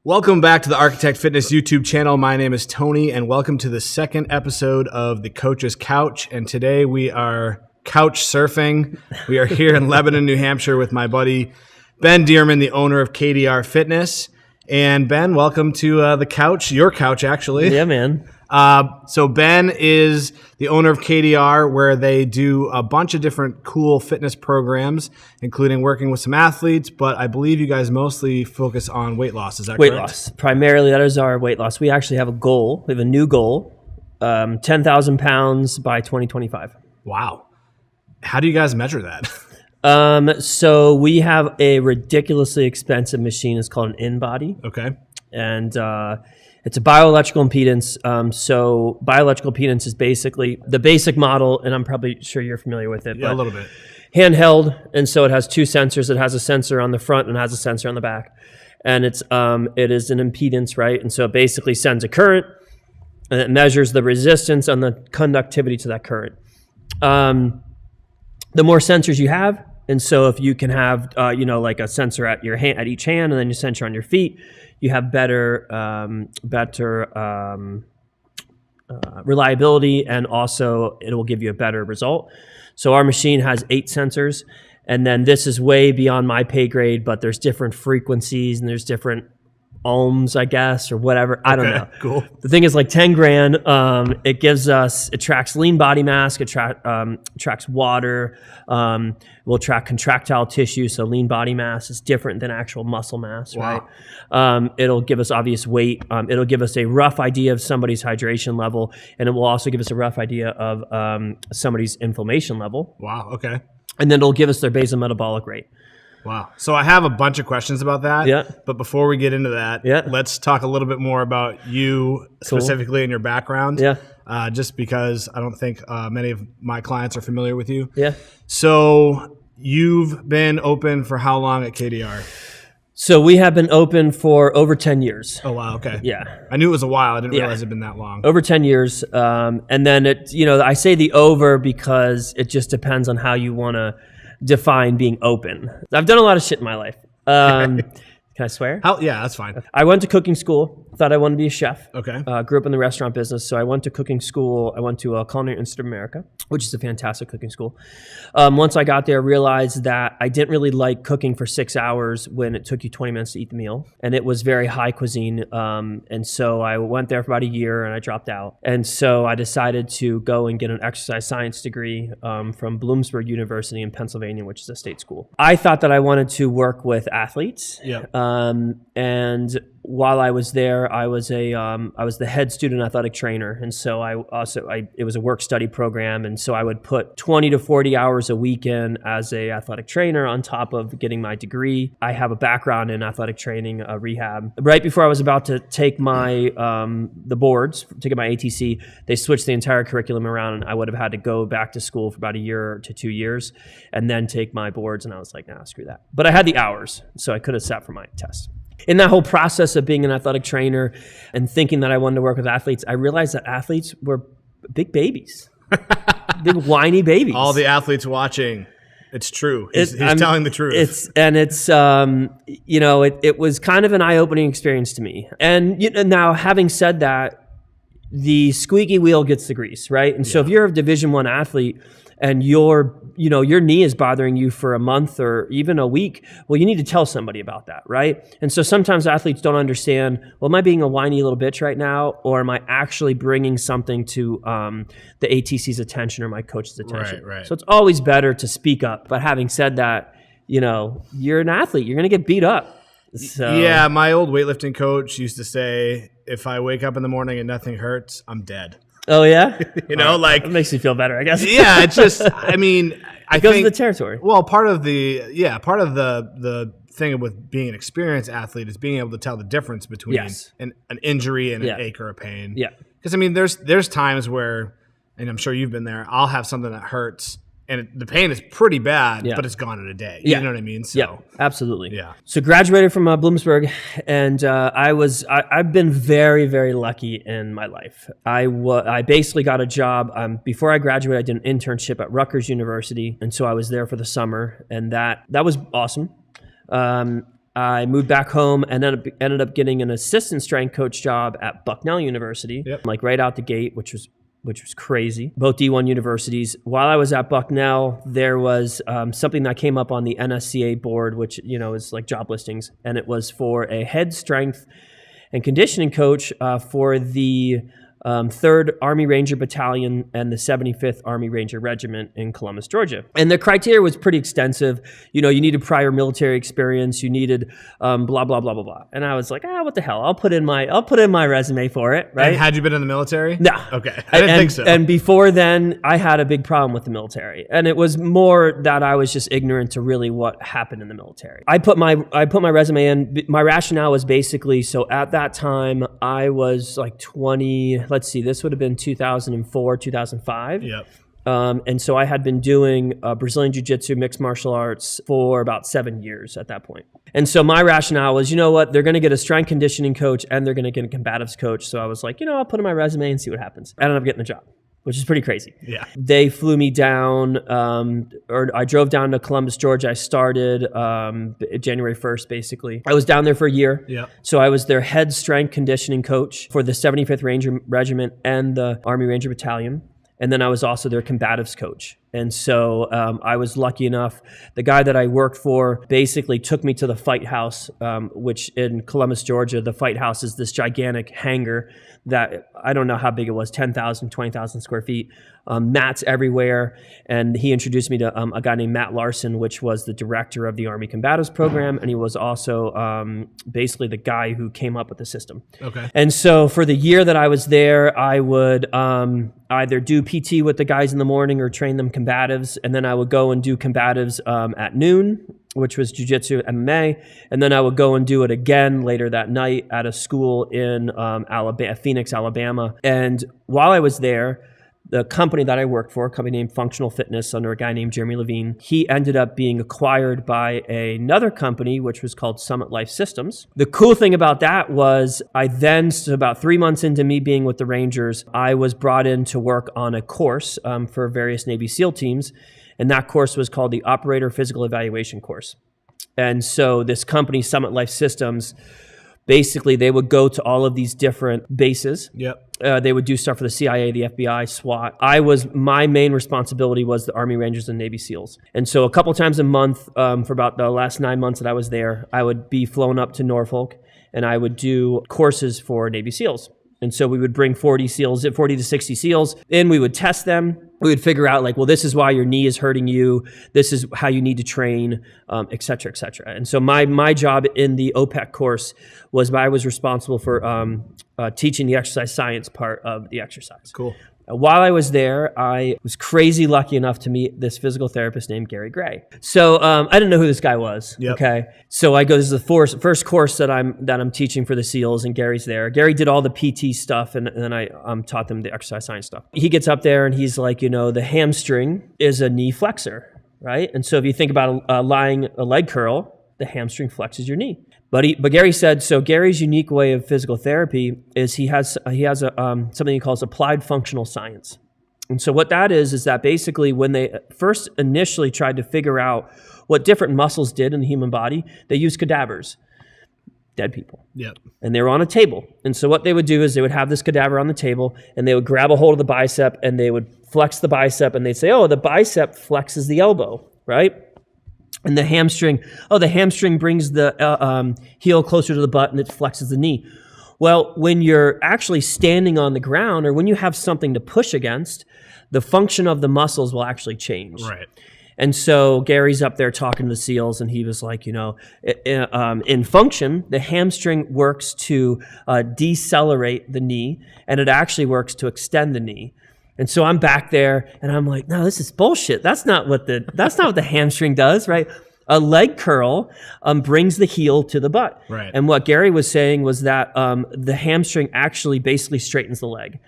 Welcome back to the Arkitect Fitness YouTube channel. My name is Tony, and welcome to the second episode of The Coach's Couch. And today we are couch surfing. We are here in Lebanon, New Hampshire with my buddy, Ben Dearman, the owner of KDR Fitness. And Ben, welcome to the couch, your couch actually. Yeah, man. So Ben is the owner of KDR, where they do a bunch of different cool fitness programs, including working with some athletes, but I believe you guys mostly focus on weight loss. Is that Weight correct? loss. Primarily, that is our weight loss. We actually have a goal. We have a new goal, 10,000 pounds by 2025. Wow. How do you guys measure that? So we have a ridiculously expensive machine. It's called an in-body. Okay. And it's a bioelectrical impedance. So bioelectrical impedance is basically the basic model, and I'm probably sure you're familiar with it. Yeah, but a little bit. Handheld, and so it has two sensors. It has a sensor on the front and it has a sensor on the back. And it is an impedance, right? And so it basically sends a current, and it measures the resistance and the conductivity to that current. The more sensors you have, and so if you can have, like a sensor at your hand, at each hand, and then your sensor on your feet, you have better reliability, and also it will give you a better result. So our machine has 8 sensors, and then this is way beyond my pay grade, but there's different frequencies and there's different ohms, I guess, or whatever. I don't know. Cool. The thing is like 10 grand. It tracks lean body mass, it tracks water, will track contractile tissue. So lean body mass is different than actual muscle mass, Wow. right? It'll give us obvious weight. It'll give us a rough idea of somebody's hydration level, and it will also give us a rough idea of somebody's inflammation level. Wow. Okay. And then it'll give us their basal metabolic rate. Wow. So I have a bunch of questions about that. Yeah. But before we get into that, let's talk a little bit more about you specifically and your background. Yeah. Just because I don't think many of my clients are familiar with you. Yeah. So you've been open for how long at KDR? So we have been open for over 10 years. Oh, wow. Okay. Yeah. I knew it was a while. I didn't realize it'd been that long. Over 10 years. And then I say the over because it just depends on how you want to define being open. I've done a lot of shit in my life. Can I swear? Yeah, that's fine. I went to cooking school. Thought I wanted to be a chef. Okay. Grew up in the restaurant business. So I went to cooking school. I went to Culinary Institute of America, which is a fantastic cooking school. Once I got there, I realized that I didn't really like cooking for 6 hours when it took you 20 minutes to eat the meal. And it was very high cuisine. And so I went there for about a year and I dropped out. And so I decided to go and get an exercise science degree from Bloomsburg University in Pennsylvania, which is a state school. I thought that I wanted to work with athletes. Yeah. And while I was there, I was the head student athletic trainer, and so it was a work study program, and so I would put 20 to 40 hours a week in as a athletic trainer on top of getting my degree. I have a background in athletic training, rehab. Right before I was about to take my the boards to get my ATC, they switched the entire curriculum around, and I would have had to go back to school for about a year to 2 years, and then take my boards. And I was like, nah, screw that. But I had the hours, so I could have sat for my test. In that whole process of being an athletic trainer and thinking that I wanted to work with athletes, I realized that athletes were big babies, big whiny babies. All the athletes watching, it's true. He's telling the truth. It was kind of an eye-opening experience to me. And now, having said that, the squeaky wheel gets the grease, right? And so if you're a Division I athlete and your knee is bothering you for a month or even a week, well, you need to tell somebody about that, right? And so sometimes athletes don't understand, well, am I being a whiny little bitch right now, or am I actually bringing something to the ATC's attention or my coach's attention? Right. So it's always better to speak up. But having said that, you're an athlete, you're going to get beat up. So, yeah, my old weightlifting coach used to say, if I wake up in the morning and nothing hurts, I'm dead. Oh, yeah? Like... It makes you feel better, I guess. Yeah, it's just, I mean... I think the territory. Well, part of the thing with being an experienced athlete is being able to tell the difference between an injury and an ache or a pain. Yeah. Because, I mean, there's times where, and I'm sure you've been there, I'll have something that hurts, and the pain is pretty bad, but it's gone in a day. You know what I mean? So, yeah, absolutely. Yeah. So graduated from Bloomsburg, and I've been very, very lucky in my life. I basically got a job. Before I graduated, I did an internship at Rutgers University, and so I was there for the summer, and that was awesome. I moved back home and ended up getting an assistant strength coach job at Bucknell University, like right out the gate, which was crazy. Both D1 universities. While I was at Bucknell, there was something that came up on the NSCA board, which, is like job listings. And it was for a head strength and conditioning coach for the 3rd Army Ranger Battalion and the 75th Army Ranger Regiment in Columbus, Georgia. And the criteria was pretty extensive. You needed prior military experience. You needed blah, blah, blah, blah, blah. And I was like, what the hell? I'll put in my resume for it, right? And had you been in the military? No. Okay. I didn't think so. And before then, I had a big problem with the military. And it was more that I was just ignorant to really what happened in the military. I put my resume in. My rationale was basically, so at that time, I was like 20, let's see, this would have been 2004, 2005. Yep. And so I had been doing Brazilian Jiu-Jitsu, mixed martial arts for about 7 years at that point. And so my rationale was, they're going to get a strength conditioning coach and they're going to get a combatives coach. So I was like, I'll put in my resume and see what happens. I ended up getting the job, which is pretty crazy. Yeah. They flew me down, or I drove down to Columbus, Georgia. I started January 1st, basically. I was down there for a year. Yeah. So I was their head strength conditioning coach for the 75th Ranger Regiment and the Army Ranger Battalion. And then I was also their combatives coach. And so I was lucky enough, the guy that I worked for basically took me to the Fight House, which in Columbus, Georgia, the Fight House is this gigantic hangar that I don't know how big it was, 10,000, 20,000 square feet, mats everywhere. And he introduced me to a guy named Matt Larson, which was the director of the Army Combatives program. And he was also basically the guy who came up with the system. Okay. And so for the year that I was there, I would either do PT with the guys in the morning or train them combatives. And then I would go and do combatives at noon, which was jiu-jitsu MMA. And then I would go and do it again later that night at a school in Phoenix, Alabama. And while I was there, the company that I worked for, a company named Functional Fitness under a guy named Jeremy Levine, he ended up being acquired by another company, which was called Summit Life Systems. The cool thing about that was so about 3 months into me being with the Rangers, I was brought in to work on a course for various Navy SEAL teams. And that course was called the Operator Physical Evaluation course. And so this company, Summit Life Systems, basically they would go to all of these different bases. Yep. They would do stuff for the CIA, the FBI, SWAT. My main responsibility was the Army Rangers and Navy SEALs. And so a couple times a month, for about the last 9 months that I was there, I would be flown up to Norfolk and I would do courses for Navy SEALs. And so we would bring 40 to 60 SEALs in, we would test them. We would figure out this is why your knee is hurting you. This is how you need to train, et cetera, et cetera. And so my job in the OPEC course was I was responsible for teaching the exercise science part of the exercise. Cool. While I was there, I was crazy lucky enough to meet this physical therapist named Gary Gray. So I didn't know who this guy was. Yep. Okay. So I go, this is the first course that I'm teaching for the SEALs, and Gary's there. Gary did all the PT stuff, and then I taught them the exercise science stuff. He gets up there and he's like, the hamstring is a knee flexor, right? And so if you think about a leg curl, the hamstring flexes your knee. But Gary said, so Gary's unique way of physical therapy is he has something he calls applied functional science. And so what that is that basically when they first initially tried to figure out what different muscles did in the human body, they used cadavers, dead people. Yep. And they were on a table. And so what they would do is they would have this cadaver on the table and they would grab a hold of the bicep and they would flex the bicep and they'd say, the bicep flexes the elbow, right? And the hamstring brings the heel closer to the butt and it flexes the knee. Well, when you're actually standing on the ground or when you have something to push against, the function of the muscles will actually change. Right. And so Gary's up there talking to the SEALs and he was like, in function, the hamstring works to decelerate the knee and it actually works to extend the knee. And so I'm back there and I'm like, no, this is bullshit. That's not what the hamstring does, right? A leg curl brings the heel to the butt. Right. And what Gary was saying was that the hamstring actually basically straightens the leg.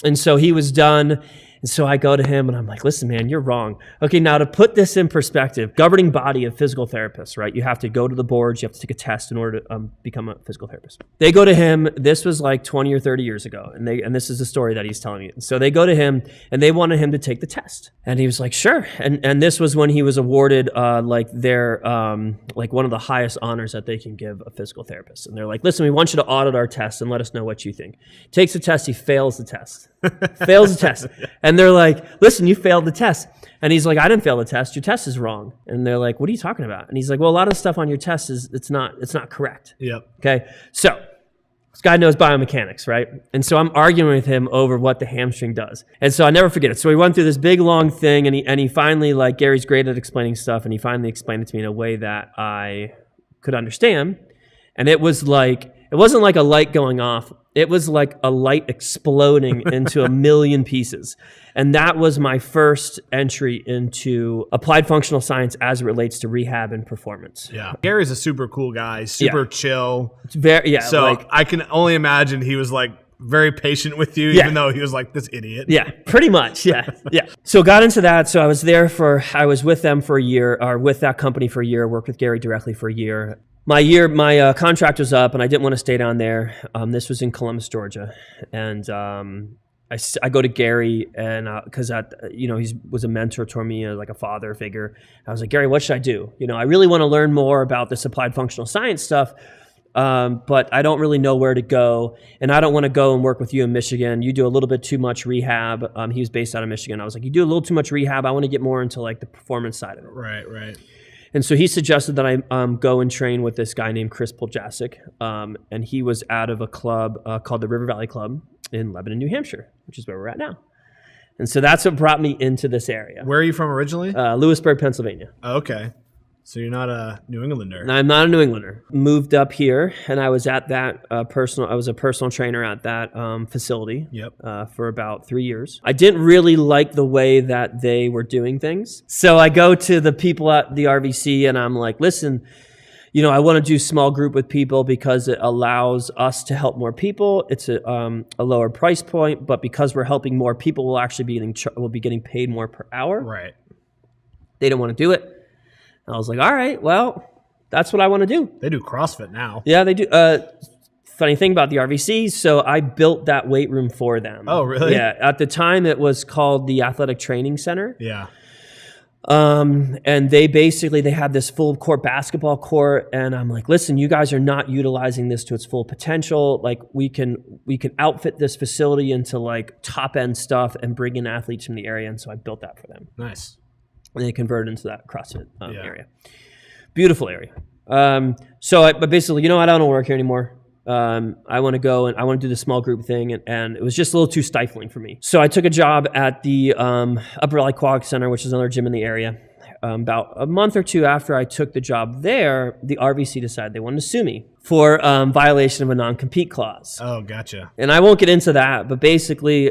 And so he was done. And And so I go to him and I'm like, listen, man, you're wrong. Okay, now to put this in perspective, governing body of physical therapists, right? You have to go to the boards, you have to take a test in order to become a physical therapist. They go to him, this was like 20 or 30 years ago, and this is the story that he's telling me. So they go to him and they wanted him to take the test. And he was like, sure. And this was when he was awarded like one of the highest honors that they can give a physical therapist. And they're like, listen, we want you to audit our test and let us know what you think. Takes the test, he fails the test. Fails the test. And they're like, listen, you failed the test. And he's like, I didn't fail the test. Your test is wrong. And they're like, what are you talking about? And he's like, well, a lot of the stuff on your test it's not correct. Yep. Okay. So this guy knows biomechanics, right? And so I'm arguing with him over what the hamstring does. And so I never forget it. So we went through this big, long thing, and he finally, like, Gary's great at explaining stuff, and he finally explained it to me in a way that I could understand. And it was like, it wasn't like a light going off. It was like a light exploding into a million pieces. And that was my first entry into applied functional science as it relates to rehab and performance. Yeah. Gary's a super cool guy, super chill. It's very, yeah. So like, I can only imagine he was like very patient with you, even though he was like this idiot. Yeah, pretty much. Yeah. Yeah. So got into that. So I was with them for a year, or with that company for a year, worked with Gary directly for a year. My contract was up, and I didn't want to stay down there. This was in Columbus, Georgia, and I go to Gary, and because he was a mentor to me, like a father figure. I was like, Gary, what should I do? I really want to learn more about this applied functional science stuff, but I don't really know where to go, and I don't want to go and work with you in Michigan. You do a little bit too much rehab. He was based out of Michigan. I was like, you do a little too much rehab. I want to get more into like the performance side of it. Right. And so he suggested that I go and train with this guy named Chris Poljasic, and he was out of a club called the River Valley Club in Lebanon, New Hampshire, which is where we're at now. And so that's what brought me into this area. Where are you from originally? Lewisburg, Pennsylvania. Oh, okay. So you're not a New Englander. I'm not a New Englander. Moved up here, and I was at that I was a personal trainer at that facility. For about 3 years. I didn't really like the way that they were doing things. So I go to the people at the RVC, and I'm like, listen, I want to do small group with people because it allows us to help more people. It's a lower price point, but because we're helping more people, we'll actually be getting paid more per hour. Right. They didn't want to do it. I was like, all right, well, that's what I want to do. They do CrossFit now. Yeah, they do. Funny thing about the RVC, so I built that weight room for them. Oh, really? Yeah. At the time, it was called the Athletic Training Center. Yeah. And they had this full court basketball court, and I'm like, listen, you guys are not utilizing this to its full potential. Like, we can outfit this facility into like top end stuff and bring in athletes from the area. And so I built that for them. Nice. And they converted into that CrossFit area. Beautiful area. But basically, I don't want to work here anymore. I want to go and I want to do the small group thing, and it was just a little too stifling for me. So I took a job at the Upper Valley Aquatic Center, which is another gym in the area. About a month or two after I took the job there, the RVC decided they wanted to sue me for violation of a non-compete clause. Oh, gotcha. And I won't get into that, but basically,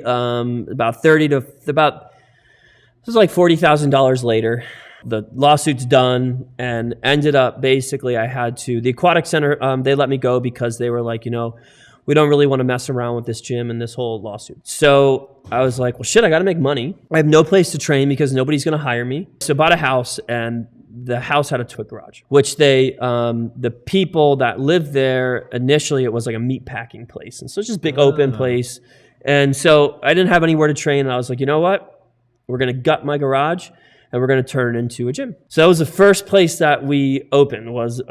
this was like $40,000 later. The lawsuit's done, and ended up basically the aquatic center, they let me go because they were like, we don't really want to mess around with this gym and this whole lawsuit. So I was like, well, shit, I got to make money. I have no place to train because nobody's going to hire me. So I bought a house, and the house had a toy garage, which the people that lived there, initially it was like a meat packing place. And so it's just a big open place. And so I didn't have anywhere to train. And I was like, you know what? We're going to gut my garage, and we're going to turn it into a gym. So that was the first place that we opened. Was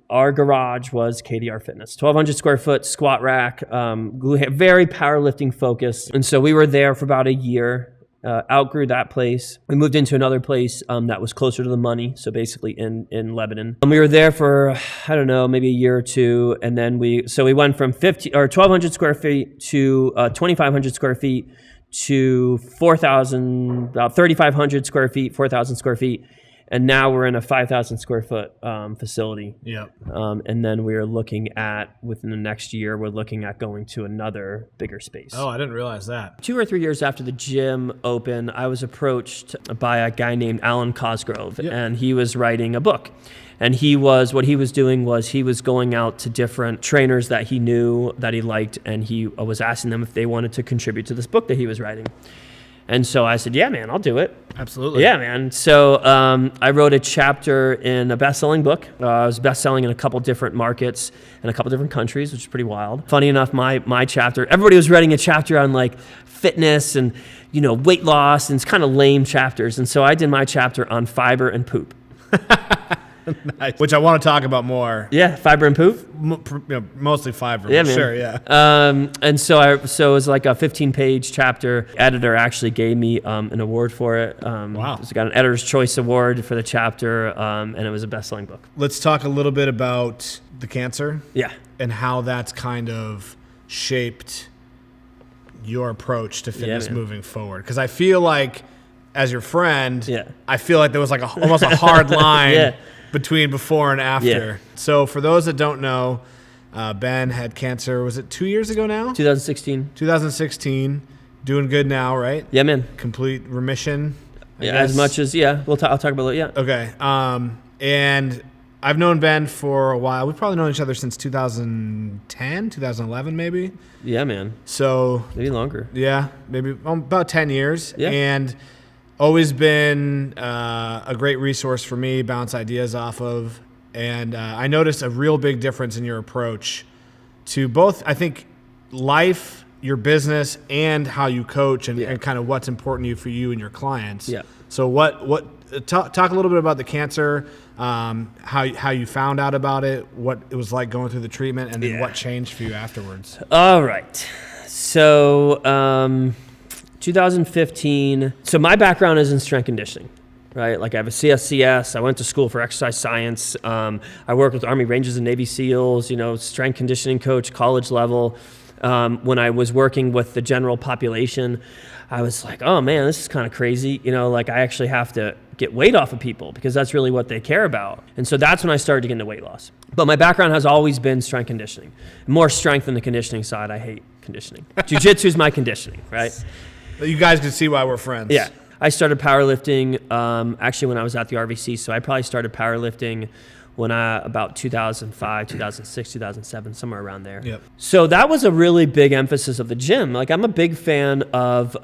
our garage was KDR Fitness, 1,200 square foot squat rack, very powerlifting focused. And so we were there for about a year. Outgrew that place. We moved into another place that was closer to the money, so basically in Lebanon. We were there for, I don't know, maybe a year or two, and then we went from 1,200 square feet to 2,500 square feet to 3,500 square feet, 4,000 square feet. And now we're in a 5,000 square foot facility. Yep. And then we're looking at, within the next year, we're looking at going to another bigger space. Oh, I didn't realize that. 2 or 3 years after the gym opened, I was approached by a guy named Alan Cosgrove, and he was writing a book. And what he was doing was he was going out to different trainers that he knew, that he liked, and he was asking them if they wanted to contribute to this book that he was writing. And so I said, yeah, man, I'll do it. Absolutely. Yeah, man. So I wrote a chapter in a best-selling book. It was best-selling in a couple different markets and a couple different countries, which is pretty wild. Funny enough, my chapter, everybody was writing a chapter on like fitness and, weight loss, and it's kind of lame chapters. And so I did my chapter on fiber and poop. Nice. Which I want to talk about more. Yeah, fiber and poop. Mostly fiber. Yeah, man. Sure, yeah. And so it was like a 15-page chapter. Editor actually gave me an award for it. Wow. So I got an Editor's Choice Award for the chapter, and it was a best-selling book. Let's talk a little bit about the cancer. Yeah. And how that's kind of shaped your approach to fitness moving forward. Because I feel like, as your friend, I feel like there was like almost a hard line between before and after. Yeah. So for those that don't know, Ben had cancer, was it 2 years ago now? 2016. 2016. Doing good now, right? Yeah, man. Complete remission. I Yeah, guess. as much as, I'll talk about it, Okay. And I've known Ben for a while. We've probably known each other since 2010, 2011 maybe. Yeah, man. So Maybe longer. yeah, maybe about 10 years. Yeah. And always been a great resource for me, bounce ideas off of. And I noticed a real big difference in your approach to both, I think, life, your business, and how you coach and kind of what's important for you and your clients. Yeah. So talk a little bit about the cancer, how you found out about it, what it was like going through the treatment, and then what changed for you afterwards. All right. So 2015. So my background is in strength conditioning, right? Like I have a CSCS. I went to school for exercise science. I work with Army Rangers and Navy SEALs, strength conditioning coach, college level. When I was working with the general population, I was like, oh man, this is kind of crazy. Like I actually have to get weight off of people because that's really what they care about. And so that's when I started to get into weight loss. But my background has always been strength conditioning. More strength than the conditioning side. I hate conditioning. Jiu-jitsu is my conditioning, right? You guys can see why we're friends. Yeah. I started powerlifting actually when I was at the RVC. So I probably started powerlifting when about 2005, 2006, 2007, somewhere around there. Yep. So that was a really big emphasis of the gym. Like I'm a big fan of,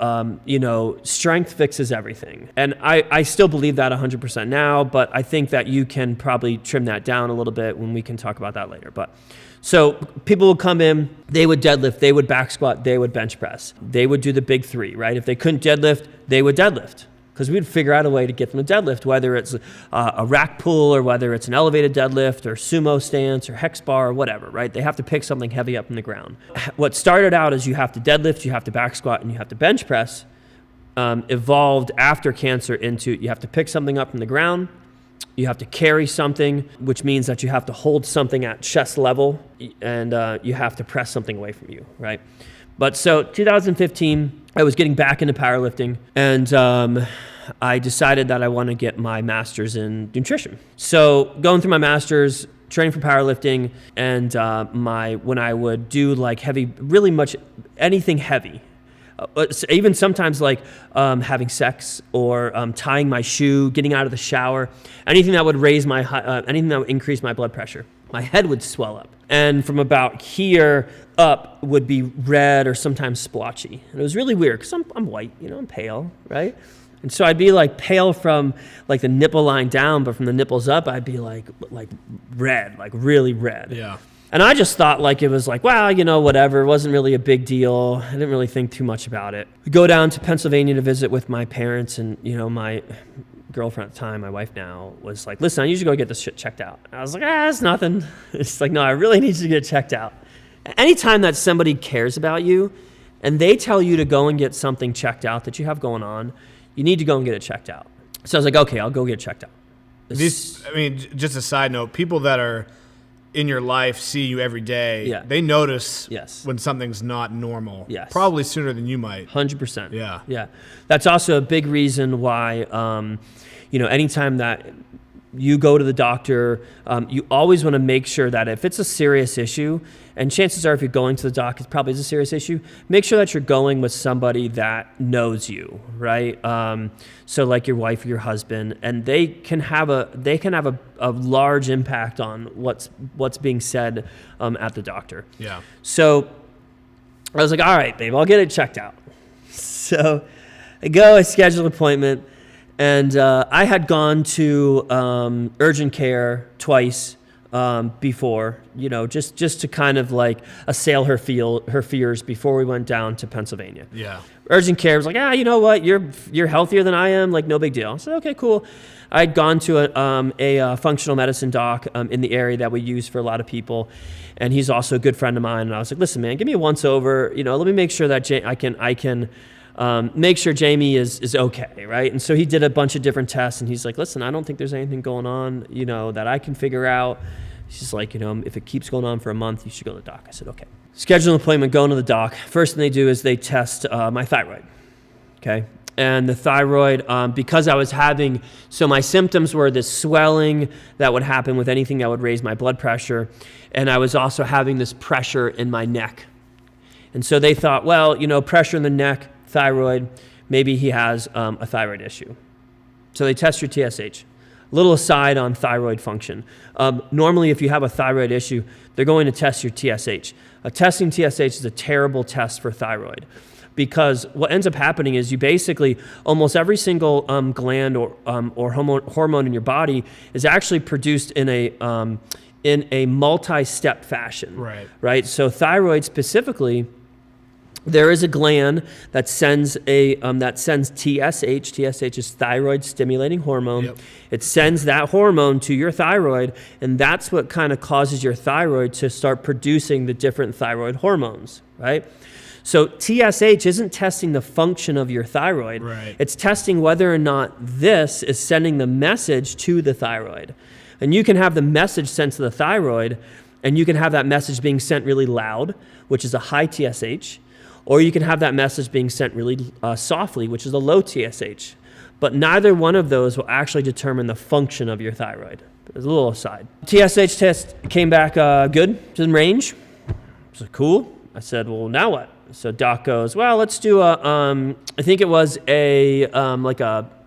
strength fixes everything. And I still believe that 100% now, but I think that you can probably trim that down a little bit when we can talk about that later. But so people would come in, they would deadlift, they would back squat, they would bench press. They would do the big three, right? If they couldn't deadlift, they would deadlift. Because we'd figure out a way to get them to deadlift, whether it's a rack pull or whether it's an elevated deadlift or sumo stance or hex bar or whatever, right? They have to pick something heavy up from the ground. What started out as you have to deadlift, you have to back squat, and you have to bench press, evolved after cancer into you have to pick something up from the ground, you have to carry something, which means that you have to hold something at chest level, and you have to press something away from you, right? But so 2015, I was getting back into powerlifting, and I decided that I want to get my master's in nutrition. So going through my master's, training for powerlifting, and when I would do like heavy, really much anything heavy, even sometimes like having sex or tying my shoe, getting out of the shower, anything that would anything that would increase my blood pressure. My head would swell up. And from about here up would be red or sometimes splotchy. And it was really weird because I'm white, I'm pale, right? And so I'd be like pale from like the nipple line down, but from the nipples up, I'd be like red, like really red. Yeah. And I just thought like it was like, wow, whatever. It wasn't really a big deal. I didn't really think too much about it. We go down to Pennsylvania to visit with my parents, and my girlfriend at the time, my wife now, was like, listen, I need you to go get this shit checked out. I was like, it's nothing. It's like, no, I really need you to get it checked out. Anytime that somebody cares about you and they tell you to go and get something checked out that you have going on, you need to go and get it checked out. So I was like, okay, I'll go get it checked out. Just a side note, people that are in your life see you every day. Yeah. They notice Yes. when something's not normal. Yes. Probably sooner than you might. 100%. Yeah. Yeah. That's also a big reason why, anytime that you go to the doctor, you always want to make sure that if it's a serious issue, and chances are if you're going to the doc, it probably is a serious issue, make sure that you're going with somebody that knows you, right? So like your wife or your husband, and they can have a large impact on what's being said at the doctor. Yeah. So I was like, all right, babe, I'll get it checked out. So I schedule an appointment, and I had gone to urgent care twice before, just to kind of like assail her fears before we went down to Pennsylvania. Yeah. Urgent care was like, you know what? You're healthier than I am. Like, no big deal. I said, okay, cool. I'd gone to a functional medicine doc in the area that we use for a lot of people, and he's also a good friend of mine. And I was like, listen, man, give me a once over. Let me make sure that I can make sure Jamie is okay, right? And so he did a bunch of different tests, and he's like, listen, I don't think there's anything going on, that I can figure out. She's like, if it keeps going on for a month, you should go to the doc. I said, okay. Schedule an appointment, going to the doc. First thing they do is they test my thyroid, okay? And the thyroid, because I was so my symptoms were this swelling that would happen with anything that would raise my blood pressure, and I was also having this pressure in my neck. And so they thought, well, pressure in the neck, thyroid, maybe he has a thyroid issue. So they test your TSH. Little aside on thyroid function. Normally, if you have a thyroid issue, they're going to test your TSH. Testing TSH is a terrible test for thyroid, because what ends up happening is you basically, almost every single gland or hormone in your body is actually produced in a multi-step fashion. Right. So thyroid specifically, there is a gland that sends TSH. TSH is thyroid stimulating hormone. Yep. It sends that hormone to your thyroid, and that's what kind of causes your thyroid to start producing the different thyroid hormones, right? So TSH isn't testing the function of your thyroid. Right. It's testing whether or not this is sending the message to the thyroid. And you can have the message sent to the thyroid, and you can have that message being sent really loud, which is a high TSH, or you can have that message being sent really softly, which is a low TSH. But neither one of those will actually determine the function of your thyroid. There's a little aside. TSH test came back good, it's in range. So cool. I said, well, now what? So doc goes, well, let's do I think it was ultrasound.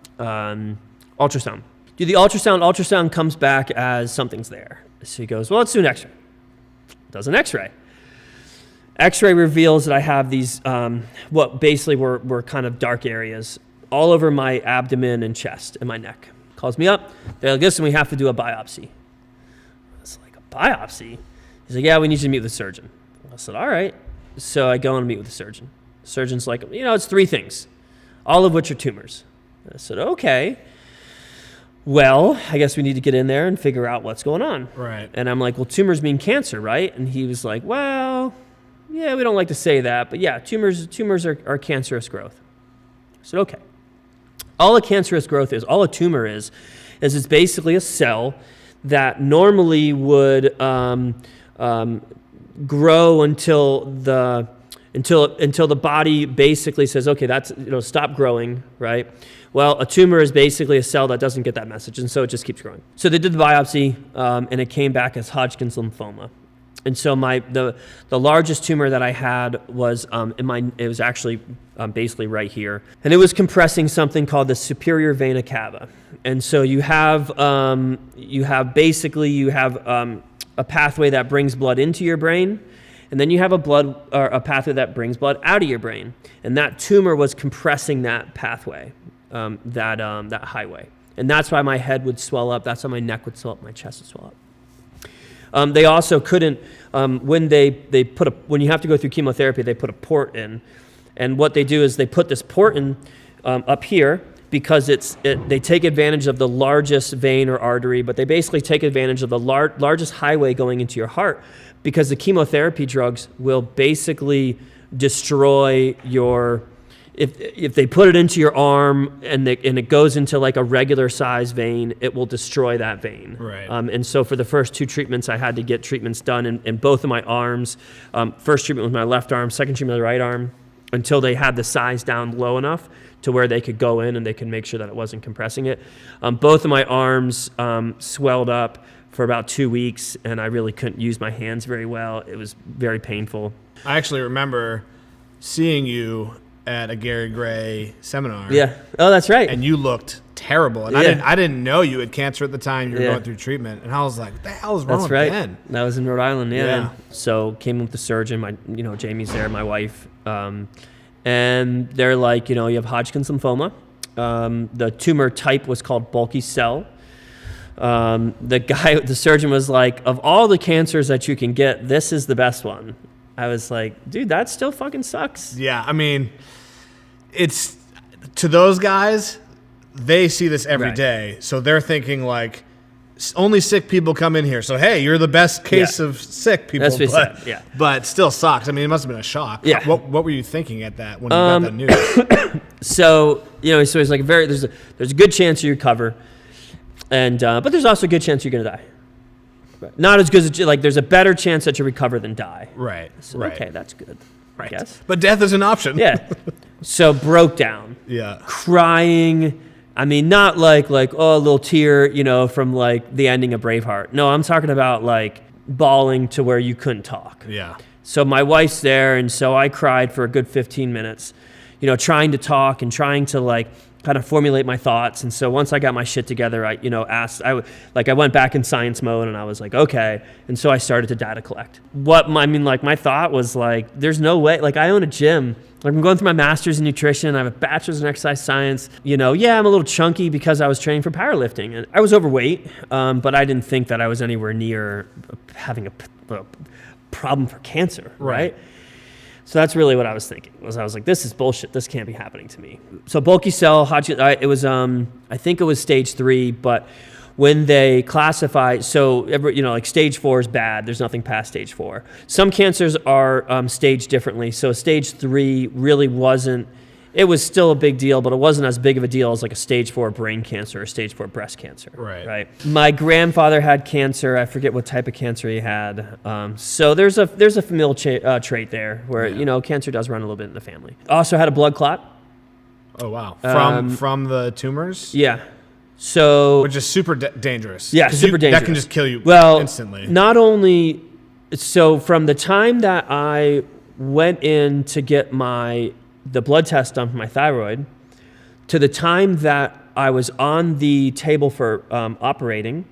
Do the ultrasound comes back as something's there. So he goes, well, let's do an x-ray. Does an x-ray. X-ray reveals that I have these, what basically were kind of dark areas all over my abdomen and chest and my neck. Calls me up. They're like, listen, we have to do a biopsy. I was like, a biopsy? He's like, yeah, we need you to meet with the surgeon. I said, all right. So I go and meet with the surgeon. The surgeon's like, it's 3 things, all of which are tumors. I said, okay. Well, I guess we need to get in there and figure out what's going on. Right. And I'm like, well, tumors mean cancer, right? And he was like, well, yeah, we don't like to say that, but yeah, tumors are cancerous growth. I said, okay. All a cancerous growth is, all a tumor is it's basically a cell that normally would grow until the body basically says, okay, that's, stop growing, right? Well, a tumor is basically a cell that doesn't get that message, and so it just keeps growing. So they did the biopsy, and it came back as Hodgkin's lymphoma. And so the largest tumor that I had was it was actually basically right here, and it was compressing something called the superior vena cava. And so you have a pathway that brings blood into your brain, and then you have a pathway that brings blood out of your brain. And that tumor was compressing that pathway, that highway, and that's why my head would swell up. That's why my neck would swell up, my chest would swell up. They also couldn't, when you have to go through chemotherapy, they put a port in. And what they do is they put this port in up here because they take advantage of the largest vein or artery, but they basically take advantage of the largest highway going into your heart, because the chemotherapy drugs will basically destroy your... If they put it into your arm and it goes into like a regular size vein, it will destroy that vein. Right. And so for the first 2 treatments, I had to get treatments done in both of my arms. First treatment was my left arm, second treatment was my right arm, until they had the size down low enough to where they could go in and they could make sure that it wasn't compressing it. Both of my arms swelled up for about 2 weeks, and I really couldn't use my hands very well. It was very painful. I actually remember seeing you at a Gary Gray seminar. Yeah. Oh, that's right. And you looked terrible. And I didn't know you had cancer at the time you were going through treatment. And I was like, what the hell is wrong with Ben? That was in Rhode Island, yeah. So came with the surgeon, Jamie's there, my wife. And And they're like, you know, you have Hodgkin's lymphoma. The tumor type was called bulky cell. The surgeon was like, of all the cancers that you can get, this is the best one. I was like, dude, that still fucking sucks. Yeah, I mean, it's to those guys, they see this every day, so they're thinking like, only sick people come in here. So hey, you're the best case of sick people. That's what he said. Yeah, but still sucks. I mean, it must have been a shock. Yeah. What were you thinking at that when you got that news? So you know, so it's like there's a good chance you recover, and but there's also a good chance you're gonna die. Right. Not as good as like there's a better chance that you recover than die. Right. So, right. Okay, that's good. Right. I guess. But death is an option. Yeah. So broke down. Yeah. Crying. I mean, not like oh, a little tear, you know, from like the ending of Braveheart. No, I'm talking about like bawling to where you couldn't talk. Yeah. So my wife's there, and so I cried for a good 15 minutes, you know, trying to talk and trying to like kind of formulate my thoughts. And so once I got my shit together, I, you know, I went back in science mode, and I was like, okay. And so I started to data collect. My thought was like, there's no way, like I own a gym. Like I'm going through my master's in nutrition. I have a bachelor's in exercise science. You know, yeah, I'm a little chunky because I was training for powerlifting, and I was overweight, but I didn't think that I was anywhere near having a problem for cancer, right? So that's really what I was thinking. I was like, this is bullshit. This can't be happening to me. So bulky cell, Hodgkin, it was, I think it was stage 3, but when they classify, so you know, like stage 4 is bad. There's nothing past stage 4. Some cancers are staged differently. So stage 3 really wasn't. It was still a big deal, but it wasn't as big of a deal as like a stage 4 brain cancer or stage 4 breast cancer. Right. My grandfather had cancer. I forget what type of cancer he had. So there's a familial trait there where you know cancer does run a little bit in the family. Also had a blood clot. Oh wow! From the tumors. Yeah. So which is super dangerous. Yeah, super dangerous. That can just kill you instantly. Not only so from the time that I went in to get the blood test done for my thyroid to the time that I was on the table for operating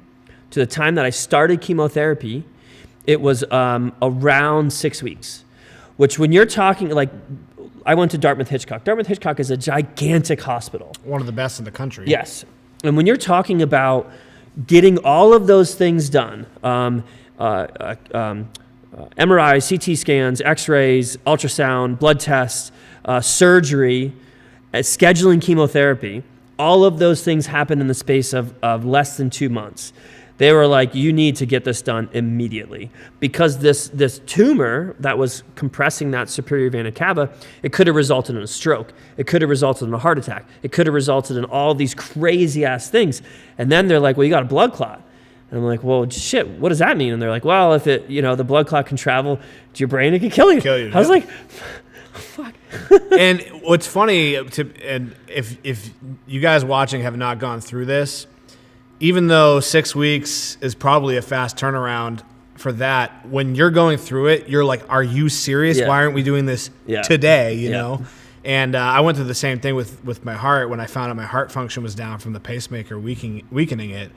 to the time that I started chemotherapy, it was around 6 weeks, which when you're talking like, I went to Dartmouth Hitchcock. Dartmouth Hitchcock is a gigantic hospital. One of the best in the country. Yes. And when you're talking about getting all of those things done, MRIs, CT scans, X-rays, ultrasound, blood tests, surgery, scheduling chemotherapy, all of those things happened in the space of less than 2 months. They were like, you need to get this done immediately because this tumor that was compressing that superior vena cava, it could have resulted in a stroke. It could have resulted in a heart attack. It could have resulted in all these crazy ass things. And then they're like, well, you got a blood clot. And I'm like, well, shit, what does that mean? And they're like, well, if it, you know, the blood clot can travel to your brain, it can kill you. I was like, fuck. And what's funny, and if you guys watching have not gone through this, even though 6 weeks is probably a fast turnaround for that, when you're going through it, you're like, are you serious? Why aren't we doing this today, you know? And I went through the same thing with my heart when I found out my heart function was down from the pacemaker weakening it.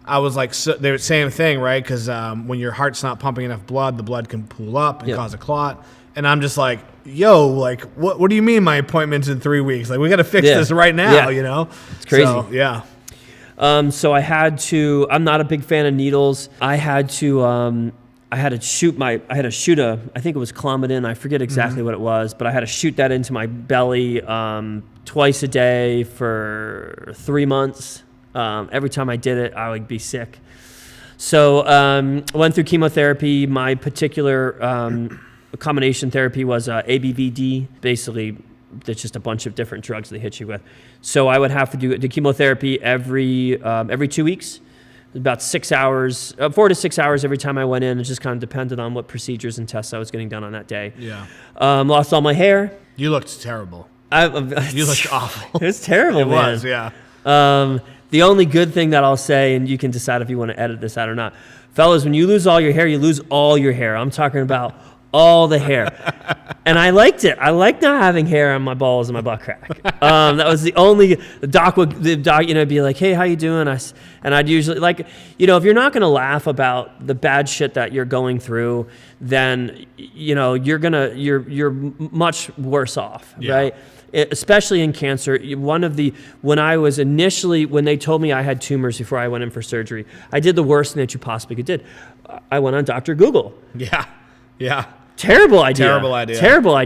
I was like, so, they were the same thing, right? Because when your heart's not pumping enough blood, the blood can pool up and cause a clot. And I'm just like, yo, like, what do you mean my appointment's in 3 weeks? Like, we got to fix this right now, you know? It's crazy. So, yeah. So I had to, I'm not a big fan of needles. I had to shoot I think it was Clomidin. I forget exactly what it was, but I had to shoot that into my belly twice a day for 3 months. Every time I did it, I would be sick. So I went through chemotherapy. My particular combination therapy was ABVD. Basically, it's just a bunch of different drugs they hit you with. So I would have to do the chemotherapy every 2 weeks. About 6 hours, 4 to 6 hours every time I went in. It just kind of depended on what procedures and tests I was getting done on that day. Yeah. Lost all my hair. You looked terrible. You looked awful. It was terrible, It man. was, yeah. The only good thing that I'll say, and you can decide if you want to edit this out or not, fellas, when you lose all your hair, you lose all your hair. I'm talking about all the hair. And I liked it. I liked not having hair on my balls and my butt crack. That was the doc would be like, hey, how you doing? And I'd usually if you're not going to laugh about the bad shit that you're going through, then, you're much worse off, right? Especially in cancer. When they told me I had tumors before I went in for surgery, I did the worst thing that you possibly could do. I went on Dr. Google. Yeah. Terrible idea.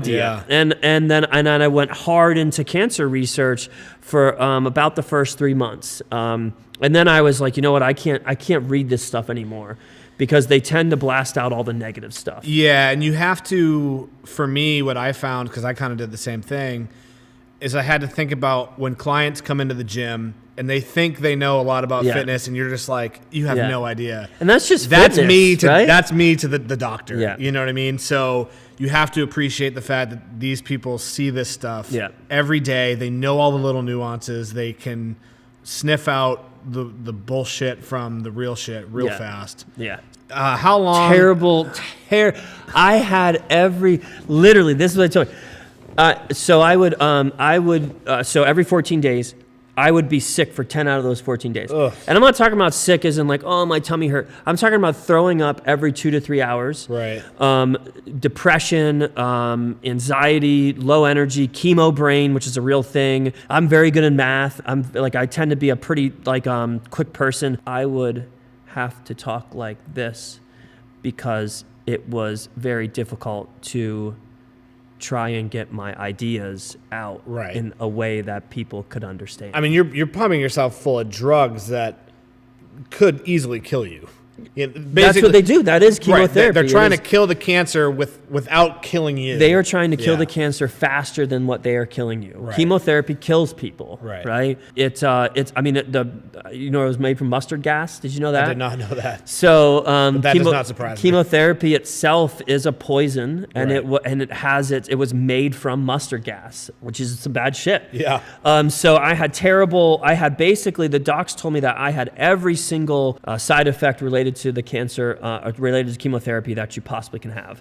Yeah. And then I went hard into cancer research for about the first 3 months. And then I was like, you know what? I can't read this stuff anymore, because they tend to blast out all the negative stuff. Yeah, and you have to, for me, what I found, because I kind of did the same thing, is I had to think about when clients come into the gym and they think they know a lot about fitness, and you're just like, you have no idea. And that's just that's fitness, me to right? That's me to the doctor. Yeah. You know what I mean? So you have to appreciate the fact that these people see this stuff every day. They know all the little nuances. They can sniff out the bullshit from the real shit real fast. Yeah. How long? Terrible. I had literally, this is what I told you. So every 14 days, I would be sick for 10 out of those 14 days. Ugh. And I'm not talking about sick as in like, oh, my tummy hurt. I'm talking about throwing up every 2 to 3 hours. Right. Depression, anxiety, low energy, chemo brain, which is a real thing. I'm very good in math. I tend to be a pretty quick person. I would have to talk like this because it was very difficult to try and get my ideas out in a way that people could understand. I mean, you're pumping yourself full of drugs that could easily kill you. That's what they do. That is chemotherapy. Right. They're trying to kill the cancer without killing you. They are trying to kill the cancer faster than what they are killing you. Right. Chemotherapy kills people. Right. It was made from mustard gas. Did you know that? I did not know that. So that does not surprise me. Chemotherapy itself is a poison, and it was made from mustard gas, which is some bad shit. Yeah. So basically the docs told me that I had every single side effect related to the cancer, related to chemotherapy that you possibly can have.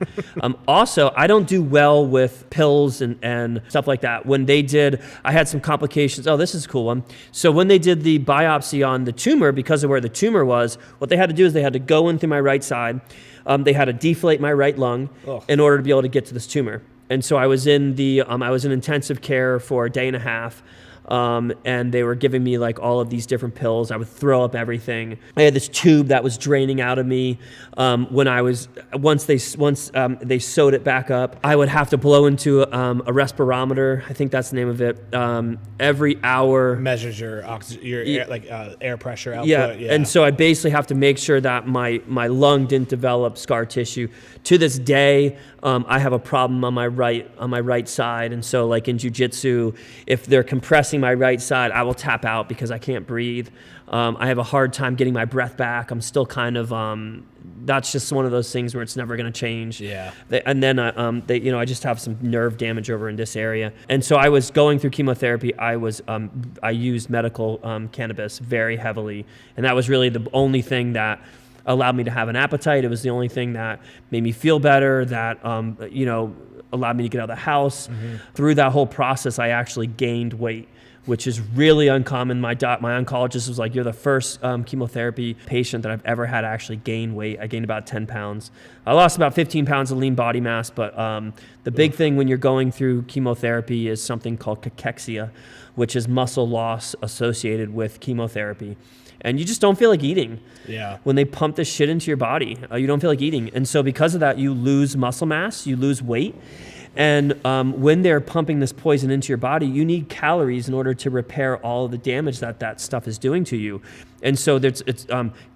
Also, I don't do well with pills and stuff like that. When they did, I had some complications. Oh, this is a cool one. So when they did the biopsy on the tumor, because of where the tumor was, what they had to do is they had to go in through my right side. They had to deflate my right lung in order to be able to get to this tumor. And so I was in intensive care for a day and a half. And they were giving me like all of these different pills. I would throw up everything. I had this tube that was draining out of me. Once they sewed it back up, I would have to blow into a respirometer. I think that's the name of it. Every hour. Measures your air pressure output. Yeah. And so I basically have to make sure that my lung didn't develop scar tissue. To this day, I have a problem on my right side. And so like in jiu-jitsu, if they're compressing my right side, I will tap out because I can't breathe. I have a hard time getting my breath back. I'm still kind of, that's just one of those things where it's never going to change. Yeah. I just have some nerve damage over in this area. And so I was going through chemotherapy. I used medical cannabis very heavily. And that was really the only thing that allowed me to have an appetite. It was the only thing that made me feel better, that, allowed me to get out of the house. Mm-hmm. Through that whole process, I actually gained weight, which is really uncommon. My oncologist was like, you're the first chemotherapy patient that I've ever had actually gain weight. I gained about 10 pounds. I lost about 15 pounds of lean body mass, but the big thing when you're going through chemotherapy is something called cachexia, which is muscle loss associated with chemotherapy. And you just don't feel like eating. Yeah. When they pump this shit into your body, you don't feel like eating. And so because of that, you lose muscle mass, you lose weight. And when they're pumping this poison into your body, you need calories in order to repair all of the damage that stuff is doing to you. And so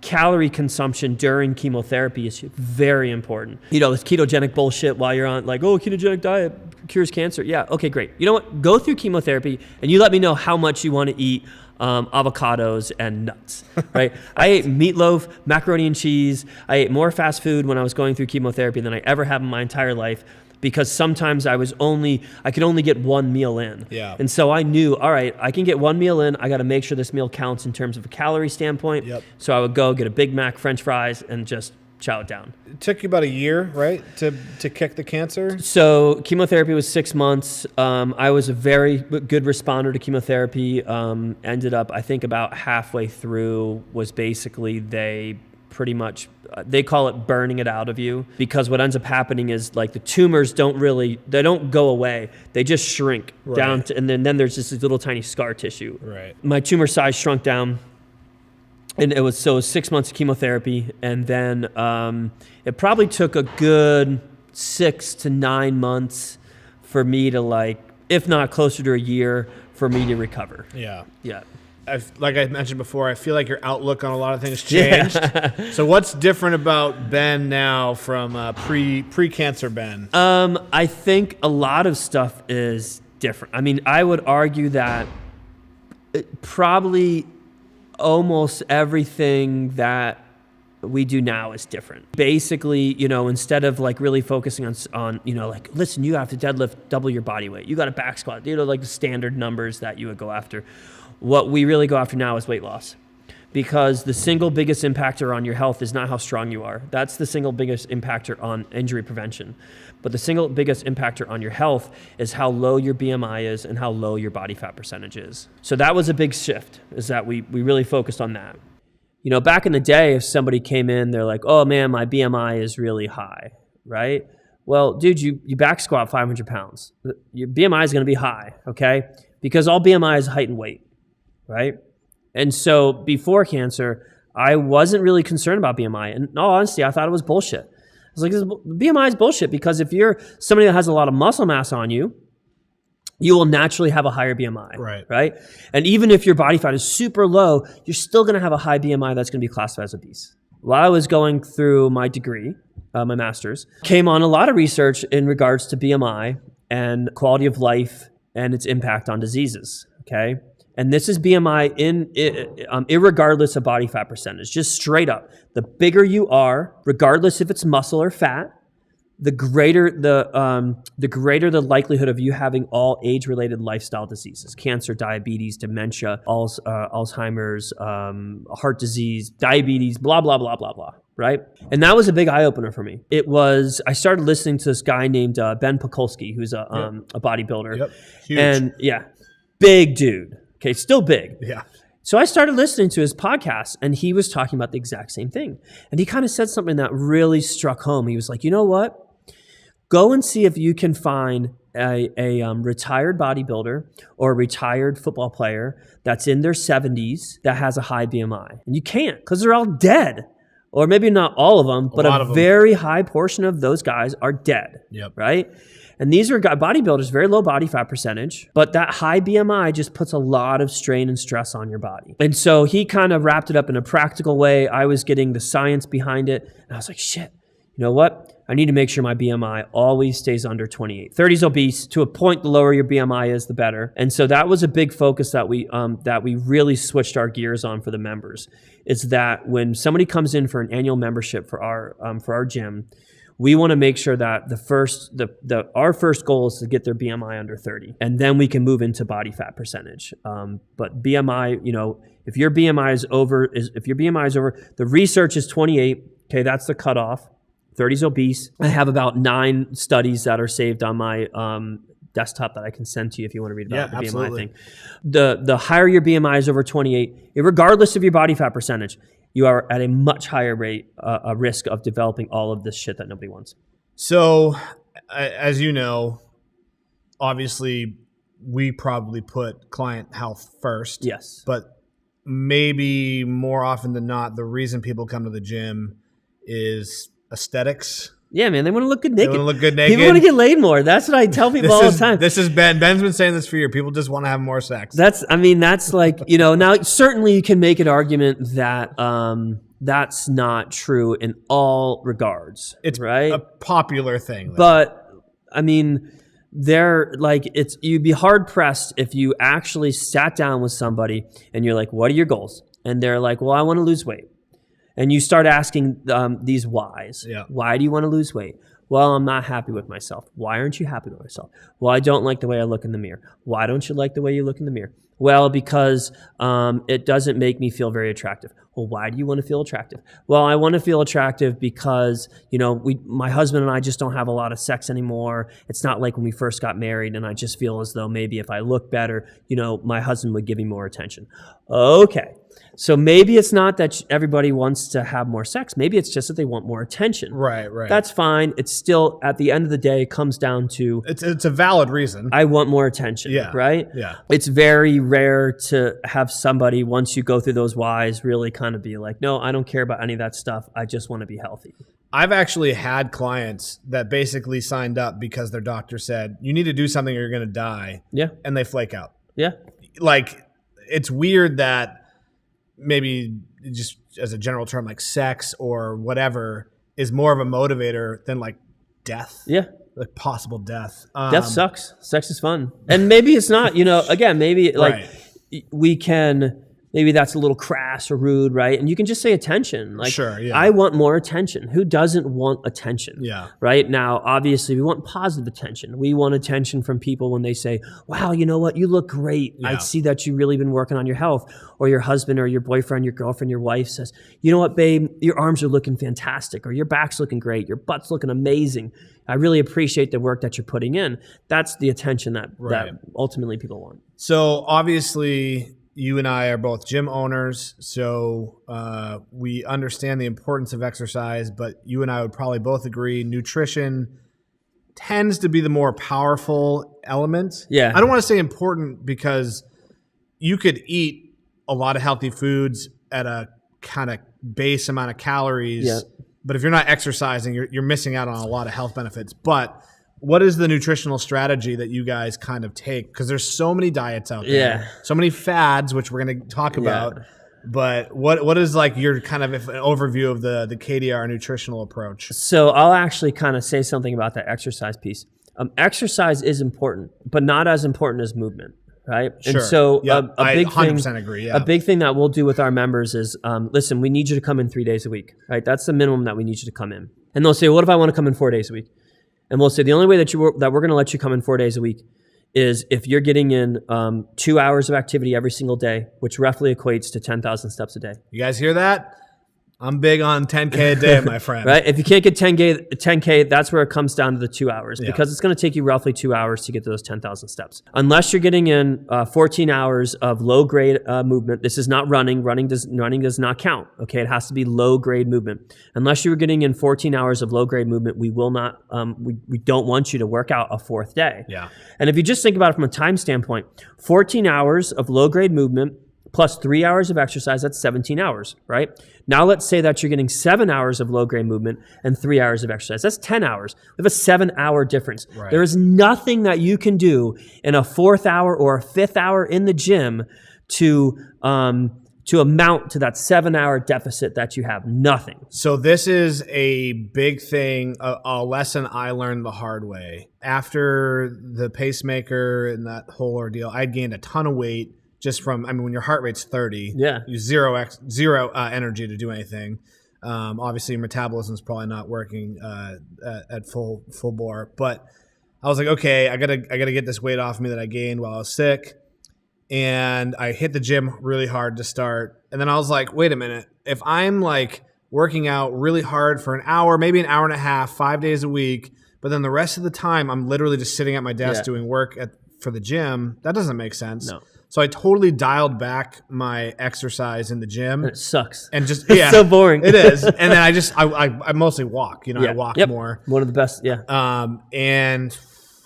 calorie consumption during chemotherapy is very important. This ketogenic bullshit while you're on ketogenic diet cures cancer. Yeah, okay, great. You know what? Go through chemotherapy and you let me know how much you want to eat avocados and nuts, right? I ate meatloaf, macaroni and cheese. I ate more fast food when I was going through chemotherapy than I ever have in my entire life, because sometimes I could only get one meal in. Yeah. And so I knew, all right, I can get one meal in. I got to make sure this meal counts in terms of a calorie standpoint. Yep. So I would go get a Big Mac, French fries, and just chow it down. It took you about a year, right, to kick the cancer? So chemotherapy was 6 months. I was a very good responder to chemotherapy. Ended up, I think about halfway through was basically they pretty much, they call it burning it out of you, because what ends up happening is like the tumors they don't go away. They just shrink down to, and then there's just this little tiny scar tissue. Right. My tumor size shrunk down. And it was 6 months of chemotherapy, and then it probably took a good 6 to 9 months for me to if not closer to a year, for me to recover. Yeah. Yeah. Like I mentioned before, I feel like your outlook on a lot of things changed. So what's different about Ben now from pre-cancer Ben? I think a lot of stuff is different. I mean, I would argue that probably almost everything that we do now is different. Basically, instead of really focusing on listen, you have to deadlift double your body weight. You got a back squat, the standard numbers that you would go after. What we really go after now is weight loss, because the single biggest impactor on your health is not how strong you are. That's the single biggest impactor on injury prevention. But the single biggest impactor on your health is how low your BMI is and how low your body fat percentage is. So that was a big shift, is that we really focused on that. Back in the day, if somebody came in, they're like, oh man, my BMI is really high, right? Well, dude, you back squat 500 pounds. Your BMI is going to be high, okay? Because all BMI is height and weight, right? And so before cancer, I wasn't really concerned about BMI. And in all honesty, I thought it was bullshit. I was like, BMI is bullshit, because if you're somebody that has a lot of muscle mass on you, you will naturally have a higher BMI, right? And even if your body fat is super low, you're still going to have a high BMI that's going to be classified as obese. While I was going through my degree, my master's, came on a lot of research in regards to BMI and quality of life and its impact on diseases, okay? And this is BMI irregardless of body fat percentage, just straight up. The bigger you are, regardless if it's muscle or fat, the greater the likelihood of you having all age-related lifestyle diseases: cancer, diabetes, dementia, Alzheimer's, heart disease, diabetes, blah, blah, blah, blah, blah, right? And that was a big eye-opener for me. I started listening to this guy named Ben Pakulski, who's a bodybuilder. Yep. Huge. And big dude. Okay, still big. Yeah. So I started listening to his podcast, and he was talking about the exact same thing. And he kind of said something that really struck home. He was like, you know what? Go and see if you can find a retired bodybuilder or a retired football player that's in their 70s that has a high BMI. And you can't, because they're all dead. Or maybe not all of them, but a very high portion of those guys are dead, right? And these are bodybuilders, very low body fat percentage, but that high BMI just puts a lot of strain and stress on your body. And so he kind of wrapped it up in a practical way. I was getting the science behind it, and I was like, shit, you know what? I need to make sure my BMI always stays under 28. 30's obese. To a point, the lower your BMI is, the better. And so that was a big focus that we really switched our gears on for the members. Is that when somebody comes in for an annual membership for our gym, we want to make sure that our first goal is to get their BMI under 30, and then we can move into body fat percentage. But BMI, if your BMI is over, the research is 28. Okay, that's the cutoff. 30's obese. I have about 9 studies that are saved on my desktop that I can send to you if you want to read about the absolutely. BMI thing. The higher your BMI is over 28, regardless of your body fat percentage, you are at a much higher rate, a risk of developing all of this shit that nobody wants. So, as you know, obviously, we probably put client health first. Yes. But maybe more often than not, the reason people come to the gym is aesthetics. Yeah, man, they want to look good naked. They want to look good naked. People want to get laid more. That's what I tell people all the time. This is Ben. Ben's been saying this for years. People just want to have more sex. That's like, now certainly you can make an argument that that's not true in all regards. It's right? a popular thing. Though. But I mean, you'd be hard pressed if you actually sat down with somebody and you're like, what are your goals? And they're like, well, I want to lose weight. And you start asking these whys. Yeah. Why do you want to lose weight? Well, I'm not happy with myself. Why aren't you happy with yourself? Well, I don't like the way I look in the mirror. Why don't you like the way you look in the mirror? Well, because it doesn't make me feel very attractive. Well, why do you want to feel attractive? Well, I want to feel attractive because, my husband and I just don't have a lot of sex anymore. It's not like when we first got married, and I just feel as though maybe if I look better, my husband would give me more attention. Okay. So maybe it's not that everybody wants to have more sex. Maybe it's just that they want more attention. Right. That's fine. It's still, at the end of the day, it comes down to... It's a valid reason. I want more attention, right? Yeah. It's very rare to have somebody, once you go through those whys, really kind of be like, no, I don't care about any of that stuff. I just want to be healthy. I've actually had clients that basically signed up because their doctor said, you need to do something or you're going to die. Yeah. And they flake out. Yeah. Like, it's weird that maybe just as a general term, like sex or whatever is more of a motivator than like death. Yeah. Like possible death. Death sucks. Sex is fun. And maybe it's not, again, maybe like we can, maybe that's a little crass or rude, right? And you can just say attention. Like, sure, yeah. I want more attention. Who doesn't want attention? Yeah. Right? Now, obviously, we want positive attention. We want attention from people when they say, wow, you know what? You look great. Yeah. I see that you've really been working on your health. Or your husband or your boyfriend, your girlfriend, your wife says, you know what, babe? Your arms are looking fantastic. Or your back's looking great. Your butt's looking amazing. I really appreciate the work that you're putting in. That's the attention that ultimately people want. So obviously, you and I are both gym owners, so we understand the importance of exercise, but you and I would probably both agree nutrition tends to be the more powerful element. Yeah. I don't want to say important because you could eat a lot of healthy foods at a kind of base amount of calories, but if you're not exercising, you're missing out on a lot of health benefits. But what is the nutritional strategy that you guys kind of take? Because there's so many diets out there, so many fads, which we're going to talk about. But what is like your kind of an overview of the KDR nutritional approach? So I'll actually kind of say something about that exercise piece. Exercise is important, but not as important as movement. Right. Sure. And so I 100% agree. Yeah. A big thing that we'll do with our members is, listen, we need you to come in 3 days a week. Right. That's the minimum that we need you to come in. And they'll say, what if I want to come in 4 days a week? And we'll say the only way that we're going to let you come in 4 days a week is if you're getting in 2 hours of activity every single day, which roughly equates to 10,000 steps a day. You guys hear that? I'm big on 10K a day, my friend. Right? If you can't get 10K, that's where it comes down to the 2 hours because it's going to take you roughly 2 hours to get to those 10,000 steps. Unless you're getting in 14 hours of low-grade movement. This is not running. Running does not count. Okay, it has to be low-grade movement. Unless you were getting in 14 hours of low-grade movement, we will not. We don't want you to work out a fourth day. Yeah. And if you just think about it from a time standpoint, 14 hours of low-grade movement plus 3 hours of exercise, that's 17 hours, right? Now let's say that you're getting 7 hours of low-grade movement and 3 hours of exercise. That's 10 hours. We have a 7-hour difference. Right. There is nothing that you can do in a 4th hour or a 5th hour in the gym to amount to that 7-hour deficit that you have. Nothing. So this is a big thing, a lesson I learned the hard way. After the pacemaker and that whole ordeal, I'd gained a ton of weight. Just from, when your heart rate's 30, you zero energy to do anything. Obviously, your metabolism is probably not working at full bore. But I was like, okay, I gotta get this weight off me that I gained while I was sick. And I hit the gym really hard to start. And then I was like, wait a minute, if I'm like working out really hard for an hour, maybe an hour and a half, 5 days a week, but then the rest of the time I'm literally just sitting at my desk doing work for the gym, that doesn't make sense. No. So I totally dialed back my exercise in the gym. And it sucks. And just it's so boring. It is. And then I mostly walk. I walk more. One of the best. And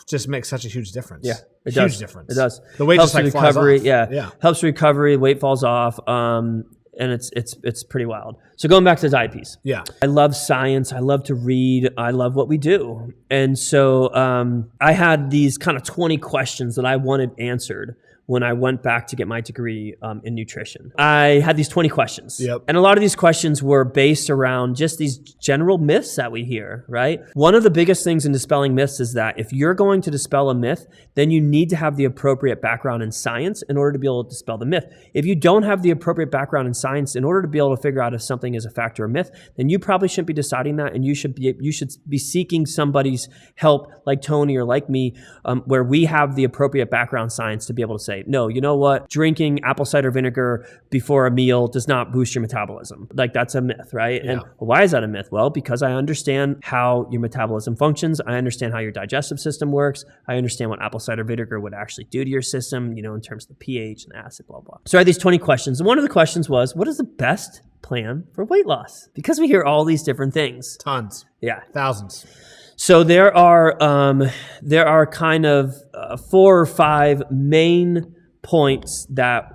just makes such a huge difference. Yeah, it huge does. difference. It does. The weight helps just like recovery. flies off. Yeah. Helps recovery. Weight falls off. And it's pretty wild. So going back to the diet piece. Yeah. I love science. I love to read. I love what we do. And so I had these kind of 20 questions that I wanted answered when I went back to get my degree in nutrition. I had these 20 questions. Yep. And a lot of these questions were based around just these general myths that we hear, right? One of the biggest things in dispelling myths is that if you're going to dispel a myth, then you need to have the appropriate background in science in order to be able to dispel the myth. If you don't have the appropriate background in science in order to be able to figure out if something is a fact or a myth, then you probably shouldn't be deciding that, and you should be seeking somebody's help like Tony or like me, where we have the appropriate background science to be able to say, no, you know what? Drinking apple cider vinegar before a meal does not boost your metabolism. Like, that's a myth, right? Yeah. And why is that a myth? Well, because I understand how your metabolism functions. I understand how your digestive system works. I understand what apple cider vinegar would actually do to your system, in terms of the pH and acid, blah, blah. So I had these 20 questions. And one of the questions was, what is the best plan for weight loss? Because we hear all these different things. Tons. Yeah. Thousands. So there are kind of 4 or 5 main points that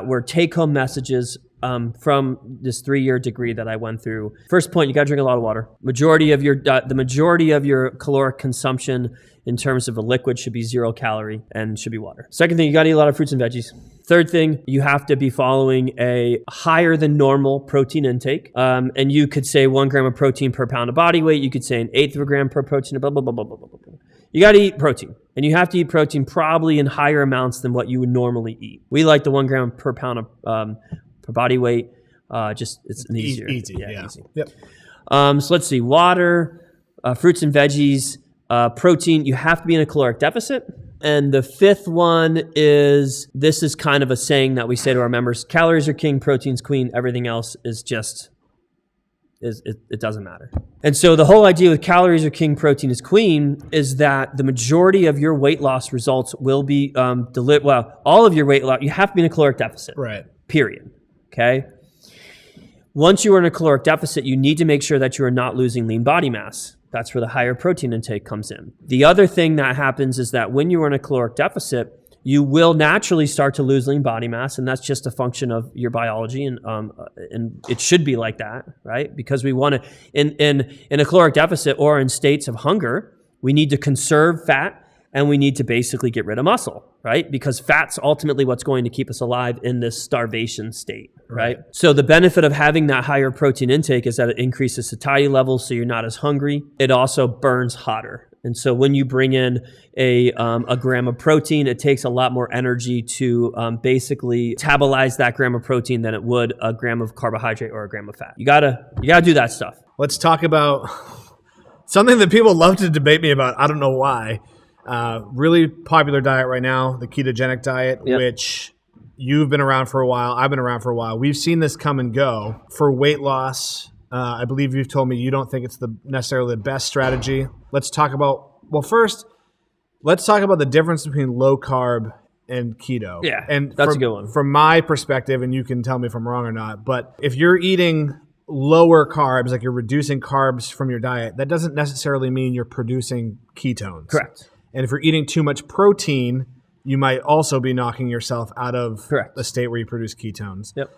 were take-home messages from this 3-year degree that I went through. First point, you got to drink a lot of water. The majority of your caloric consumption in terms of a liquid should be 0 calorie and should be water. Second thing, you got to eat a lot of fruits and veggies. Third thing, you have to be following a higher than normal protein intake. And you could say 1 gram of protein per pound of body weight. You could say 1/8 of a gram per protein, blah, blah, blah, blah, blah, blah, blah. You got to eat protein. And you have to eat protein probably in higher amounts than what you would normally eat. We like the 1 gram per pound of per body weight. It's an easier. Easy. Yeah. Easy. Yep. So let's see. Water, fruits and veggies, protein. You have to be in a caloric deficit. And the 5th one is, this is kind of a saying that we say to our members: calories are king, protein's queen. Everything else is just, it doesn't matter. And so the whole idea with calories are king, protein is queen is that the majority of your weight loss results will be all of your weight loss, you have to be in a caloric deficit. Right. Period. Okay? Once you are in a caloric deficit, you need to make sure that you are not losing lean body mass. That's where the higher protein intake comes in. The other thing that happens is that when you are in a caloric deficit, you will naturally start to lose lean body mass, and that's just a function of your biology, and it should be like that, right? Because we want to, in a caloric deficit or in states of hunger, we need to conserve fat, and we need to basically get rid of muscle, right? Because fat's ultimately what's going to keep us alive in this starvation state, right? So the benefit of having that higher protein intake is that it increases satiety levels, so you're not as hungry. It also burns hotter. And so when you bring in a gram of protein, it takes a lot more energy to basically metabolize that gram of protein than it would a gram of carbohydrate or a gram of fat. You gotta do that stuff. Let's talk about something that people love to debate me about. I don't know why. Really popular diet right now, the ketogenic diet, Yep. which you've been around for a while. I've been around for a while. We've seen this come and go for weight loss. I believe you've told me you don't think it's necessarily the best strategy. Let's talk about the difference between low carb and keto. Yeah, and that's a good one. From my perspective, and you can tell me if I'm wrong or not, but if you're eating lower carbs, like you're reducing carbs from your diet, that doesn't necessarily mean you're producing ketones. Correct. And if you're eating too much protein, you might also be knocking yourself out of a state where you produce ketones. Yep.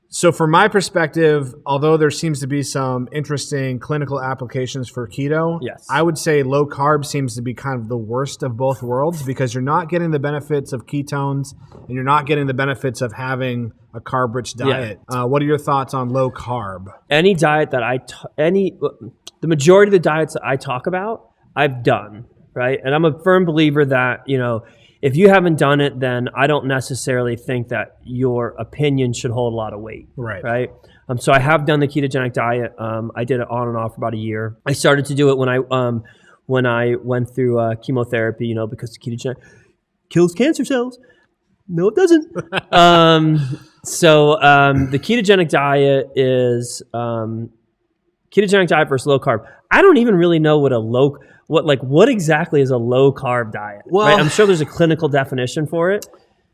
So from my perspective, although there seems to be some interesting clinical applications for keto, yes, I would say low carb seems to be kind of the worst of both worlds because you're not getting the benefits of ketones and you're not getting the benefits of having a carb-rich diet. Yeah. What are your thoughts on low carb? Any diet that the majority of the diets that I talk about, I've done, right? And I'm a firm believer that, if you haven't done it, then I don't necessarily think that your opinion should hold a lot of weight. Right. So I have done the ketogenic diet. I did it on and off for about a year. I started to do it when I went through chemotherapy, because the ketogenic kills cancer cells. No, it doesn't. So the ketogenic diet is ketogenic diet versus low carb. I don't even really know what exactly is a low carb diet. Well, right? I'm sure there's a clinical definition for it.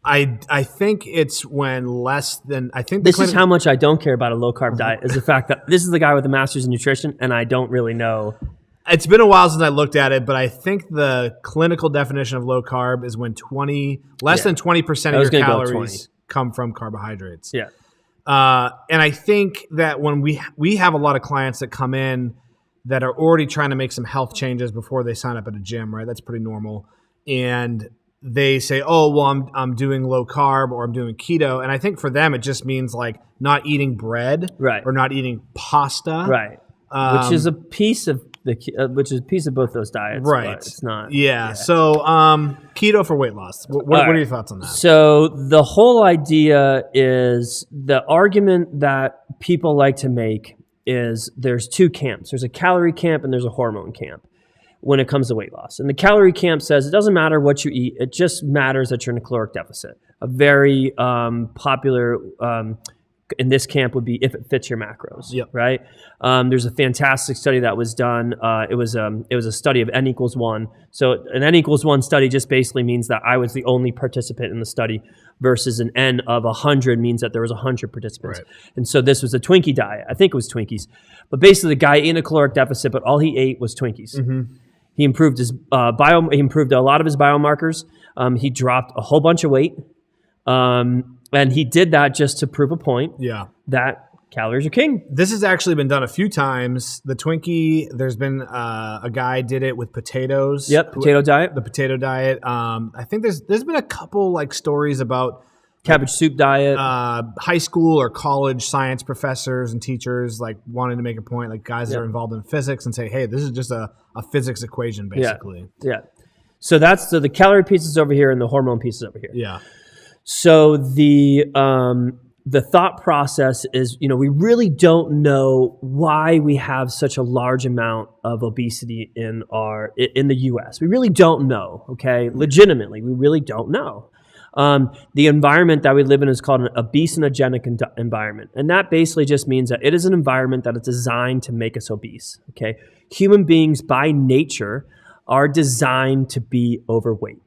I think it's when less than, I think this is how much I don't care about a low carb diet, is the fact that this is the guy with a master's in nutrition and I don't really know. It's been a while since I looked at it, but I think the clinical definition of low carb is when less than 20% of your calories come from carbohydrates. Yeah. And I think that when we have a lot of clients that come in that are already trying to make some health changes before they sign up at a gym, right? That's pretty normal. And they say, oh, well, I'm doing low carb or I'm doing keto. And I think for them, it just means like not eating bread Right. or not eating pasta. Right. Which is a piece of both those diets. Right. But it's not. Yeah. So keto for weight loss. What are your thoughts on that? So the whole idea is the argument that people like to make is there's two camps. There's a calorie camp and there's a hormone camp when it comes to weight loss. And the calorie camp says it doesn't matter what you eat. It just matters that you're in a caloric deficit. A very popular in this camp would be if it fits your macros, Yep. right? There's a fantastic study that was done. It was a study of N equals 1. So an N equals 1 study just basically means that I was the only participant in the study versus an N of 100 means that there was 100 participants. Right. And so this was a Twinkie diet. I think it was Twinkies. But basically the guy ate in a caloric deficit, but all he ate was Twinkies. Mm-hmm. He improved he improved a lot of his biomarkers. He dropped a whole bunch of weight. And he did that just to prove a point that calories are king. This has actually been done a few times. The Twinkie, there's been a guy did it with potatoes. Yep, potato diet. The potato diet. I think there's been a couple like stories about cabbage soup diet. High school or college science professors and teachers like wanting to make a point, like guys that are involved in physics and say, hey, this is just a physics equation basically. Yeah. So the calorie piece is over here and the hormone piece is over here. Yeah. So the thought process is, we really don't know why we have such a large amount of obesity in the U.S. We really don't know. Okay, legitimately, we really don't know. The environment that we live in is called an obesogenic environment, and that basically just means that it is an environment that is designed to make us obese. Okay, human beings by nature are designed to be overweight.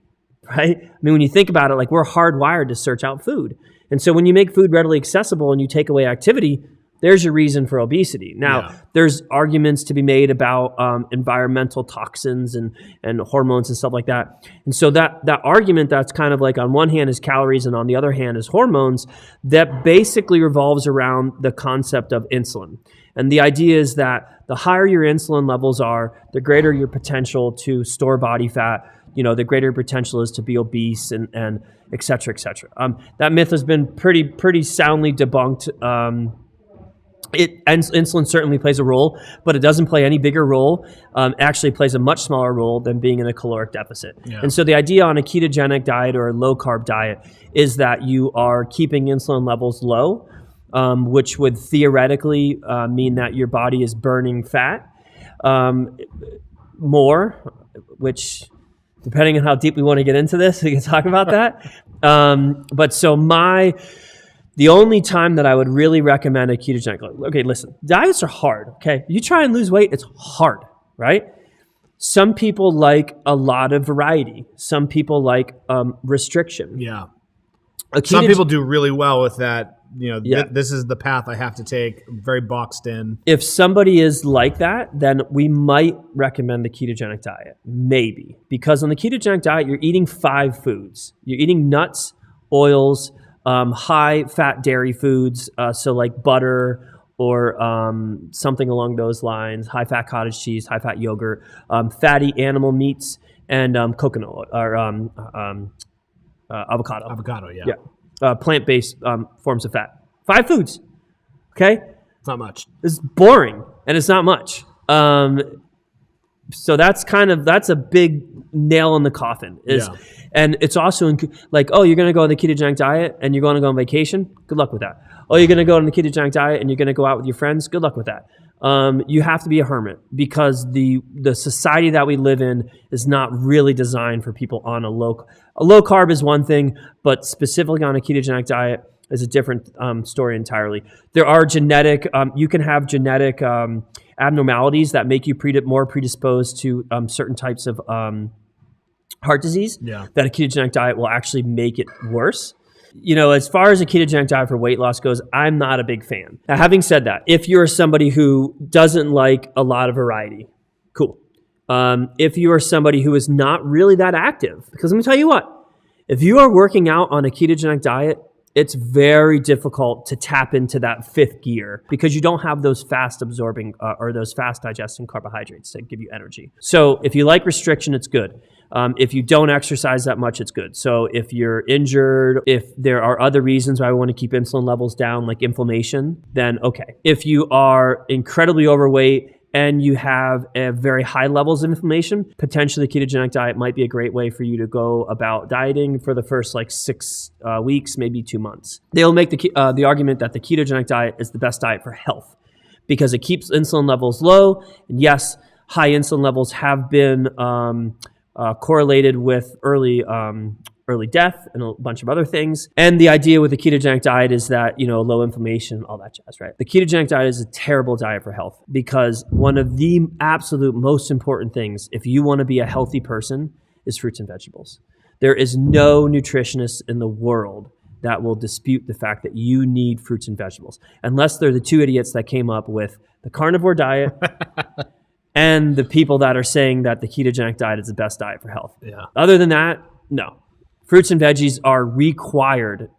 Right? I mean, when you think about it, like we're hardwired to search out food. And so when you make food readily accessible and you take away activity, there's your reason for obesity. Now, there's arguments to be made about environmental toxins and hormones and stuff like that. And so that argument that's kind of like on one hand is calories and on the other hand is hormones, that basically revolves around the concept of insulin. And the idea is that the higher your insulin levels are, the greater your potential to store body fat, the greater potential is to be obese and et cetera, et cetera. That myth has been pretty soundly debunked. Insulin certainly plays a role, but it doesn't play any bigger role. Actually plays a much smaller role than being in a caloric deficit. Yeah. And so the idea on a ketogenic diet or a low carb diet is that you are keeping insulin levels low, which would theoretically mean that your body is burning fat more, which... depending on how deep we want to get into this, we can talk about that. But so the only time that I would really recommend a ketogenic, okay, listen, diets are hard, okay? You try and lose weight, it's hard, right? Some people like a lot of variety. Some people like restriction. Yeah. Some people do really well with that. This is the path I have to take, very boxed in. If somebody is like that, then we might recommend the ketogenic diet, maybe. Because on the ketogenic diet, you're eating 5 foods. You're eating nuts, oils, high-fat dairy foods, so like butter or something along those lines, high-fat cottage cheese, high-fat yogurt, fatty animal meats, and coconut oil, or avocado. Avocado, yeah. Plant-based forms of fat. 5 foods, okay? It's not much. It's boring, and it's not much. So that's a big nail in the coffin. And it's also like, oh, you're going to go on the ketogenic diet and you're going to go on vacation? Good luck with that. Oh, you're going to go on the ketogenic diet and you're going to go out with your friends? Good luck with that. You have to be a hermit because the society that we live in is not really designed for people on a low carb is one thing, but specifically on a ketogenic diet is a different story entirely. There are you can have genetic abnormalities that make you more predisposed to certain types of heart disease that a ketogenic diet will actually make it worse. As far as a ketogenic diet for weight loss goes, I'm not a big fan. Now, having said that, if you're somebody who doesn't like a lot of variety, cool. If you are somebody who is not really that active, because let me tell you what, if you are working out on a ketogenic diet, it's very difficult to tap into that 5th gear because you don't have those fast absorbing or those fast digesting carbohydrates that give you energy. So if you like restriction, it's good. If you don't exercise that much, it's good. So if you're injured, if there are other reasons why we want to keep insulin levels down, like inflammation, then okay. If you are incredibly overweight and you have very high levels of inflammation, potentially the ketogenic diet might be a great way for you to go about dieting for the first like 6 weeks, maybe 2 months. They'll make the argument that the ketogenic diet is the best diet for health because it keeps insulin levels low. And yes, high insulin levels have been correlated with early death and a bunch of other things. And the idea with the ketogenic diet is that, low inflammation, all that jazz, right? The ketogenic diet is a terrible diet for health because one of the absolute most important things, if you want to be a healthy person, is fruits and vegetables. There is no nutritionist in the world that will dispute the fact that you need fruits and vegetables, unless they're the two idiots that came up with the carnivore diet and the people that are saying that the ketogenic diet is the best diet for health. Yeah. Other than that, no. Fruits and veggies are required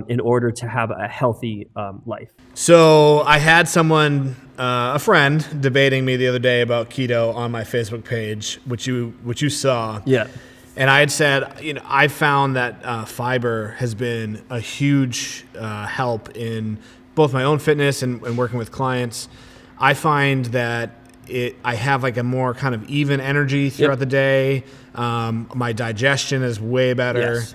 in order to have a healthy life. So I had someone, a friend, debating me the other day about keto on my Facebook page, which you saw. Yeah. And I had said, I found that fiber has been a huge help in both my own fitness and working with clients. I find that I have like a more kind of even energy throughout the day. My digestion is way better. Yes.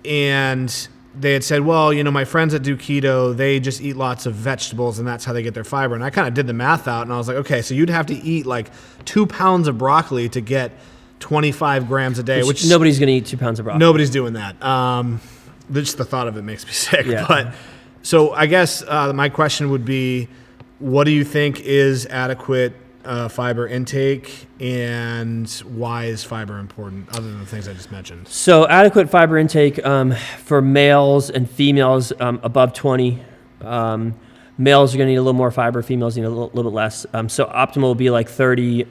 And they had said, well, my friends that do keto, they just eat lots of vegetables and that's how they get their fiber. And I kind of did the math out and I was like, okay, so you'd have to eat like 2 pounds of broccoli to get 25 grams a day, which nobody's going to eat 2 pounds of broccoli. Nobody's doing that. Just the thought of it makes me sick. Yeah. But so I guess my question would be, what do you think is adequate fiber intake, and why is fiber important, other than the things I just mentioned? So adequate fiber intake for males and females above 20. Males are going to need a little more fiber. Females need a little bit less. So optimal will be like 30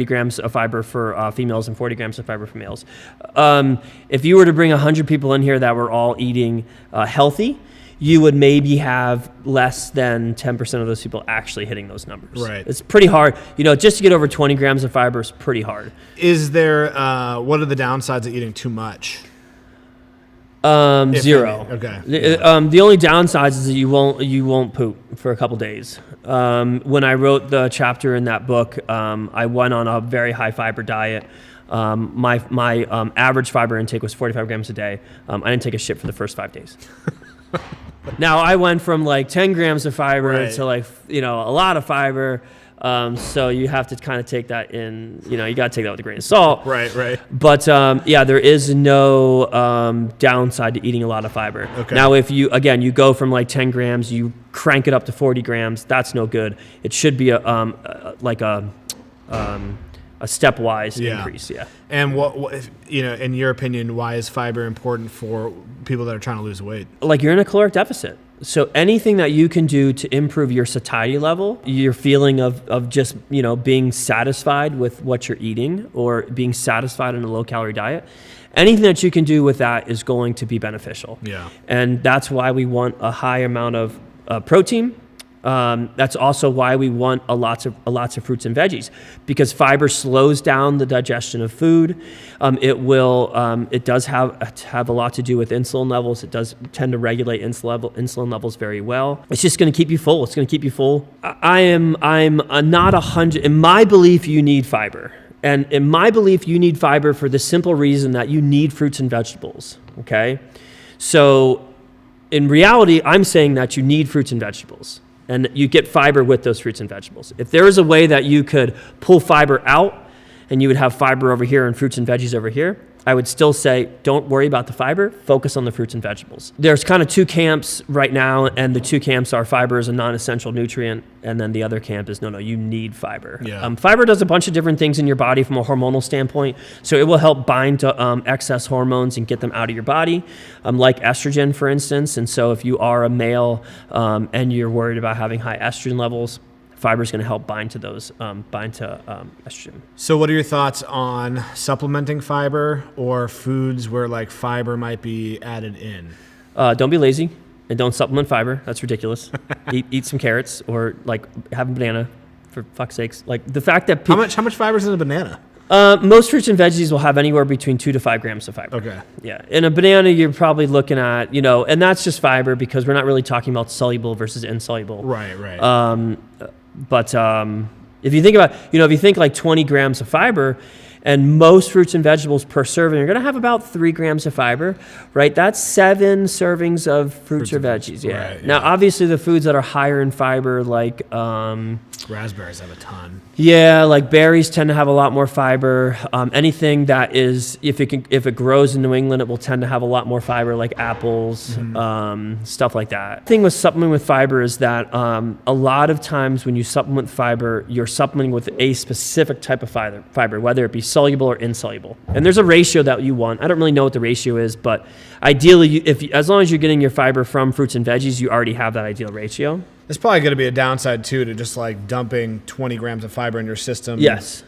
grams of fiber for females and 40 grams of fiber for males. If you were to bring 100 people in here that were all eating healthy, you would maybe have less than 10% of those people actually hitting those numbers. Right. It's pretty hard. Just to get over 20 grams of fiber is pretty hard. Is there, what are the downsides of eating too much? Zero. Okay. The only downsides is that you won't poop for a couple days. When I wrote the chapter in that book, I went on a very high fiber diet. My average fiber intake was 45 grams a day. I didn't take a shit for the first 5 days. Now I went from like 10 grams of fiber to like, a lot of fiber. So you have to kind of take that in, you got to take that with a grain of salt. Right. But there is no downside to eating a lot of fiber. Okay. Now, if you go from like 10 grams, you crank it up to 40 grams, that's no good. It should be a stepwise increase. Yeah. And what in your opinion, why is fiber important for people that are trying to lose weight? Like you're in a caloric deficit. So anything that you can do to improve your satiety level, your feeling of just, being satisfied with what you're eating or being satisfied in a low calorie diet, anything that you can do with that is going to be beneficial. Yeah. And that's why we want a high amount of protein. That's also why we want lots of fruits and veggies, because fiber slows down the digestion of food. It does have a lot to do with insulin levels. It does tend to regulate insulin levels very well. It's just going to keep you full. It's going to keep you full. I'm not 100. In my belief, you need fiber. And in my belief, you need fiber for the simple reason that you need fruits and vegetables. Okay. So in reality, I'm saying that you need fruits and vegetables. And you get fiber with those fruits and vegetables. If there is a way that you could pull fiber out and you would have fiber over here and fruits and veggies over here, I would still say, don't worry about the fiber, focus on the fruits and vegetables. There's kind of two camps right now, and the two camps are fiber is a non-essential nutrient, and then the other camp is, no, you need fiber. Yeah. Fiber does a bunch of different things in your body from a hormonal standpoint, so it will help bind to excess hormones and get them out of your body, like estrogen, for instance. And so if you are a male and you're worried about having high estrogen levels, fiber is going to help bind to those, estrogen. So what are your thoughts on supplementing fiber or foods where like fiber might be added in? Don't be lazy and don't supplement fiber. That's ridiculous. Eat some carrots or like have a banana, for fuck's sakes. Like the fact that how much fiber is in a banana? Most fruits and veggies will have anywhere between 2 to 5 grams of fiber. Okay. Yeah. In a banana, you're probably looking at, and that's just fiber because we're not really talking about soluble versus insoluble. Right. But if you think about, if you think like 20 grams of fiber, and most fruits and vegetables per serving are going to have about 3 grams of fiber, right? That's 7 servings of fruits or veggies. Yeah. Right, Now, obviously, the foods that are higher in fiber, like raspberries have a ton. Yeah, like berries tend to have a lot more fiber. Anything that is, if it grows in New England, it will tend to have a lot more fiber, like apples, stuff like that. The thing with supplementing with fiber is that a lot of times when you supplement fiber, you're supplementing with a specific type of fiber, whether it be soluble or insoluble. And there's a ratio that you want. I don't really know what the ratio is, but ideally, as long as you're getting your fiber from fruits and veggies, you already have that ideal ratio. There's probably going to be a downside too to just like dumping 20 grams of fiber in your system. Yes.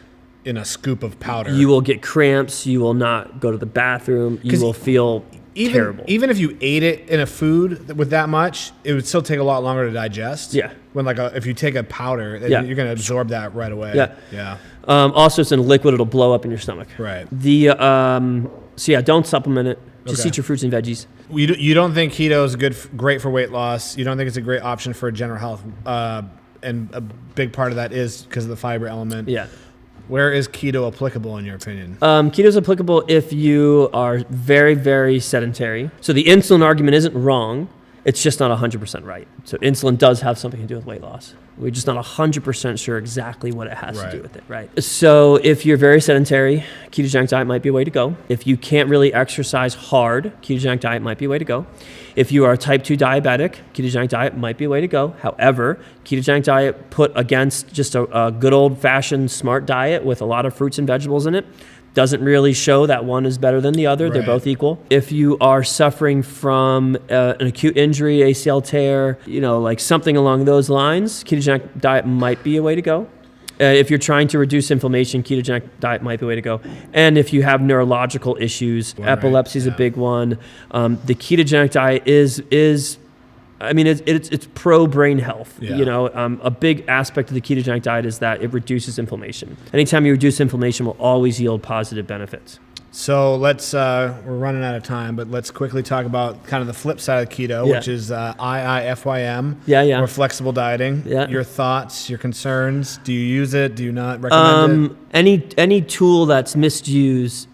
In a scoop of powder. You will get cramps. You will not go to the bathroom. You will feel terrible. Even if you ate it in a food with that much, it would still take a lot longer to digest. Yeah. When if you take a powder, you're going to absorb that right away. Yeah. Yeah. Also, it's in a liquid. It'll blow up in your stomach. Right. Don't supplement it. Just Okay. eat your fruits and veggies. You don't think keto is great for weight loss? You don't think it's a great option for general health? And a big part of that is because of the fiber element. Yeah. Where is keto applicable in your opinion? Keto is applicable if you are very, very sedentary. So the insulin argument isn't wrong. It's just not 100% right. So insulin does have something to do with weight loss. We're just not 100% sure exactly what it has to do with it, right? So if you're very sedentary, ketogenic diet might be a way to go. If you can't really exercise hard, ketogenic diet might be a way to go. If you are type 2 diabetic, ketogenic diet might be a way to go. However, ketogenic diet put against just a good old-fashioned smart diet with a lot of fruits and vegetables in it doesn't really show that one is better than the other. Right. They're both equal. If you are suffering from an acute injury, ACL tear, like something along those lines, ketogenic diet might be a way to go. If you're trying to reduce inflammation, ketogenic diet might be a way to go. And if you have neurological issues, epilepsy is a big one. The ketogenic diet is it's pro brain health. Yeah. A big aspect of the ketogenic diet is that it reduces inflammation. Anytime you reduce inflammation will always yield positive benefits. So let's, we're running out of time, but let's quickly talk about kind of the flip side of keto, which is IIFYM, or flexible dieting. Yeah. Your thoughts, your concerns. Do you use it? Do you not recommend it? Any tool that's misused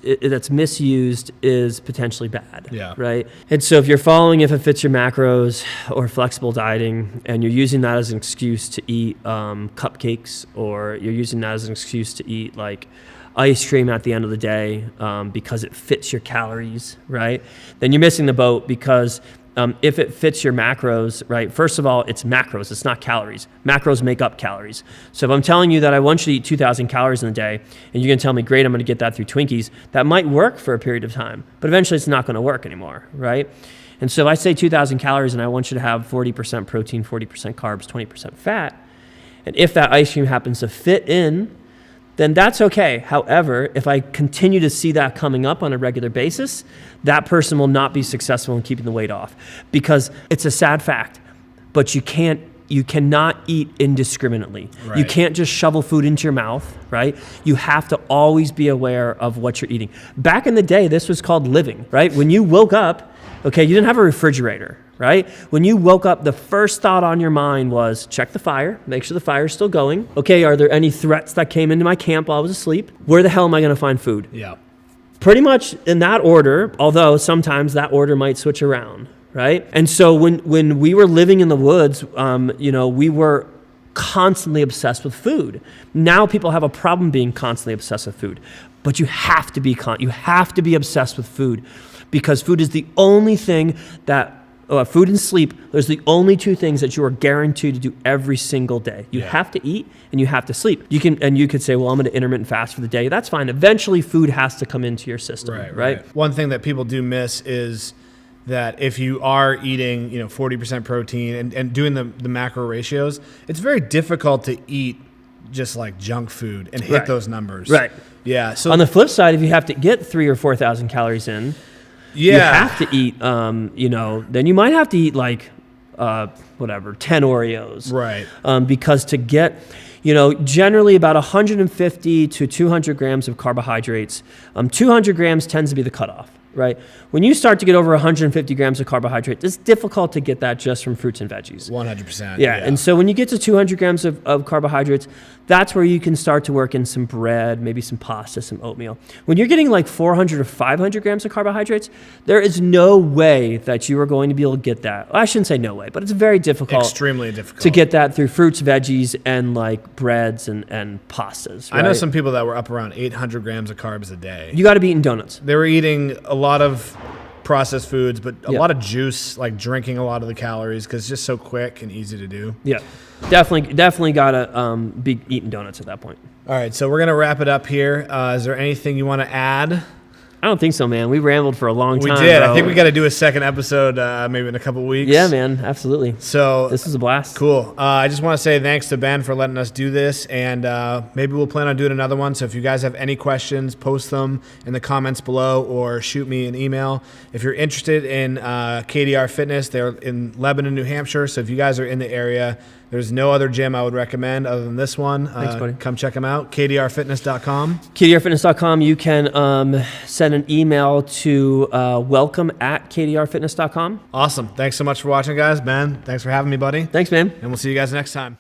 is potentially bad. Yeah. Right. And so if you're following If It Fits Your Macros or flexible dieting, and you're using that as an excuse to eat cupcakes, or you're using that as an excuse to eat like ice cream at the end of the day because it fits your calories, right? Then you're missing the boat because if it fits your macros, right? First of all, it's macros. It's not calories. Macros make up calories. So if I'm telling you that I want you to eat 2,000 calories in a day, and you're going to tell me, great, I'm going to get that through Twinkies, that might work for a period of time, but eventually it's not going to work anymore, right? And so if I say 2,000 calories and I want you to have 40% protein, 40% carbs, 20% fat, and if that ice cream happens to fit in, then that's okay. However, if I continue to see that coming up on a regular basis, that person will not be successful in keeping the weight off, because it's a sad fact, but you cannot eat indiscriminately. Right. You can't just shovel food into your mouth, right? You have to always be aware of what you're eating. Back in the day, this was called living, right? When you woke up, okay, you didn't have a refrigerator, right? When you woke up, the first thought on your mind was check the fire, make sure the fire's still going. Okay, are there any threats that came into my camp while I was asleep? Where the hell am I going to find food? Yeah. Pretty much in that order, although sometimes that order might switch around, right? And so when we were living in the woods, we were constantly obsessed with food. Now people have a problem being constantly obsessed with food, but you have to be obsessed with food, because food is the only thing that food and sleep, those are the only two things that you are guaranteed to do every single day. You have to eat and you have to sleep. You could say, well, I'm going to intermittent fast for the day. That's fine. Eventually food has to come into your system, right? One thing that people do miss is that if you are eating, 40% protein and doing the macro ratios, it's very difficult to eat just like junk food and hit those numbers. Right. Yeah. So on the flip side, if you have to get 3,000 or 4,000 calories in, you have to eat, then you might have to eat like, 10 Oreos. Right. Because to get, Generally about 150 to 200 grams of carbohydrates. 200 grams tends to be the cutoff, right? When you start to get over 150 grams of carbohydrate, it's difficult to get that just from fruits and veggies. 100%. Yeah. And so when you get to 200 grams of carbohydrates, that's where you can start to work in some bread, maybe some pasta, some oatmeal. When you're getting like 400 or 500 grams of carbohydrates, there is no way that you are going to be able to get that. Well, I shouldn't say no way, but it's very difficult. Extremely difficult. To get that through fruits, veggies, and like breads and pastas. Right? I know some people that were up around 800 grams of carbs a day. You got to be eating donuts. They were eating a lot of processed foods, but a lot of juice, like drinking a lot of the calories because it's just so quick and easy to do. Yeah, definitely gotta be eating donuts at that point. All right, so we're gonna wrap it up here. Is there anything you want to add? I don't think so, man. We rambled for a long time. We did. Bro. I think we got to do a second episode maybe in a couple weeks. Yeah, man. Absolutely. So this is a blast. Cool. I just want to say thanks to Ben for letting us do this, and maybe we'll plan on doing another one. So if you guys have any questions, post them in the comments below or shoot me an email. If you're interested in KDR Fitness, they're in Lebanon, New Hampshire. So if you guys are in the area, there's no other gym I would recommend other than this one. Thanks, buddy. Come check them out. KDRfitness.com. KDRfitness.com. You can send an email to welcome@KDRfitness.com. Awesome. Thanks so much for watching, guys. Ben, thanks for having me, buddy. Thanks, man. And we'll see you guys next time.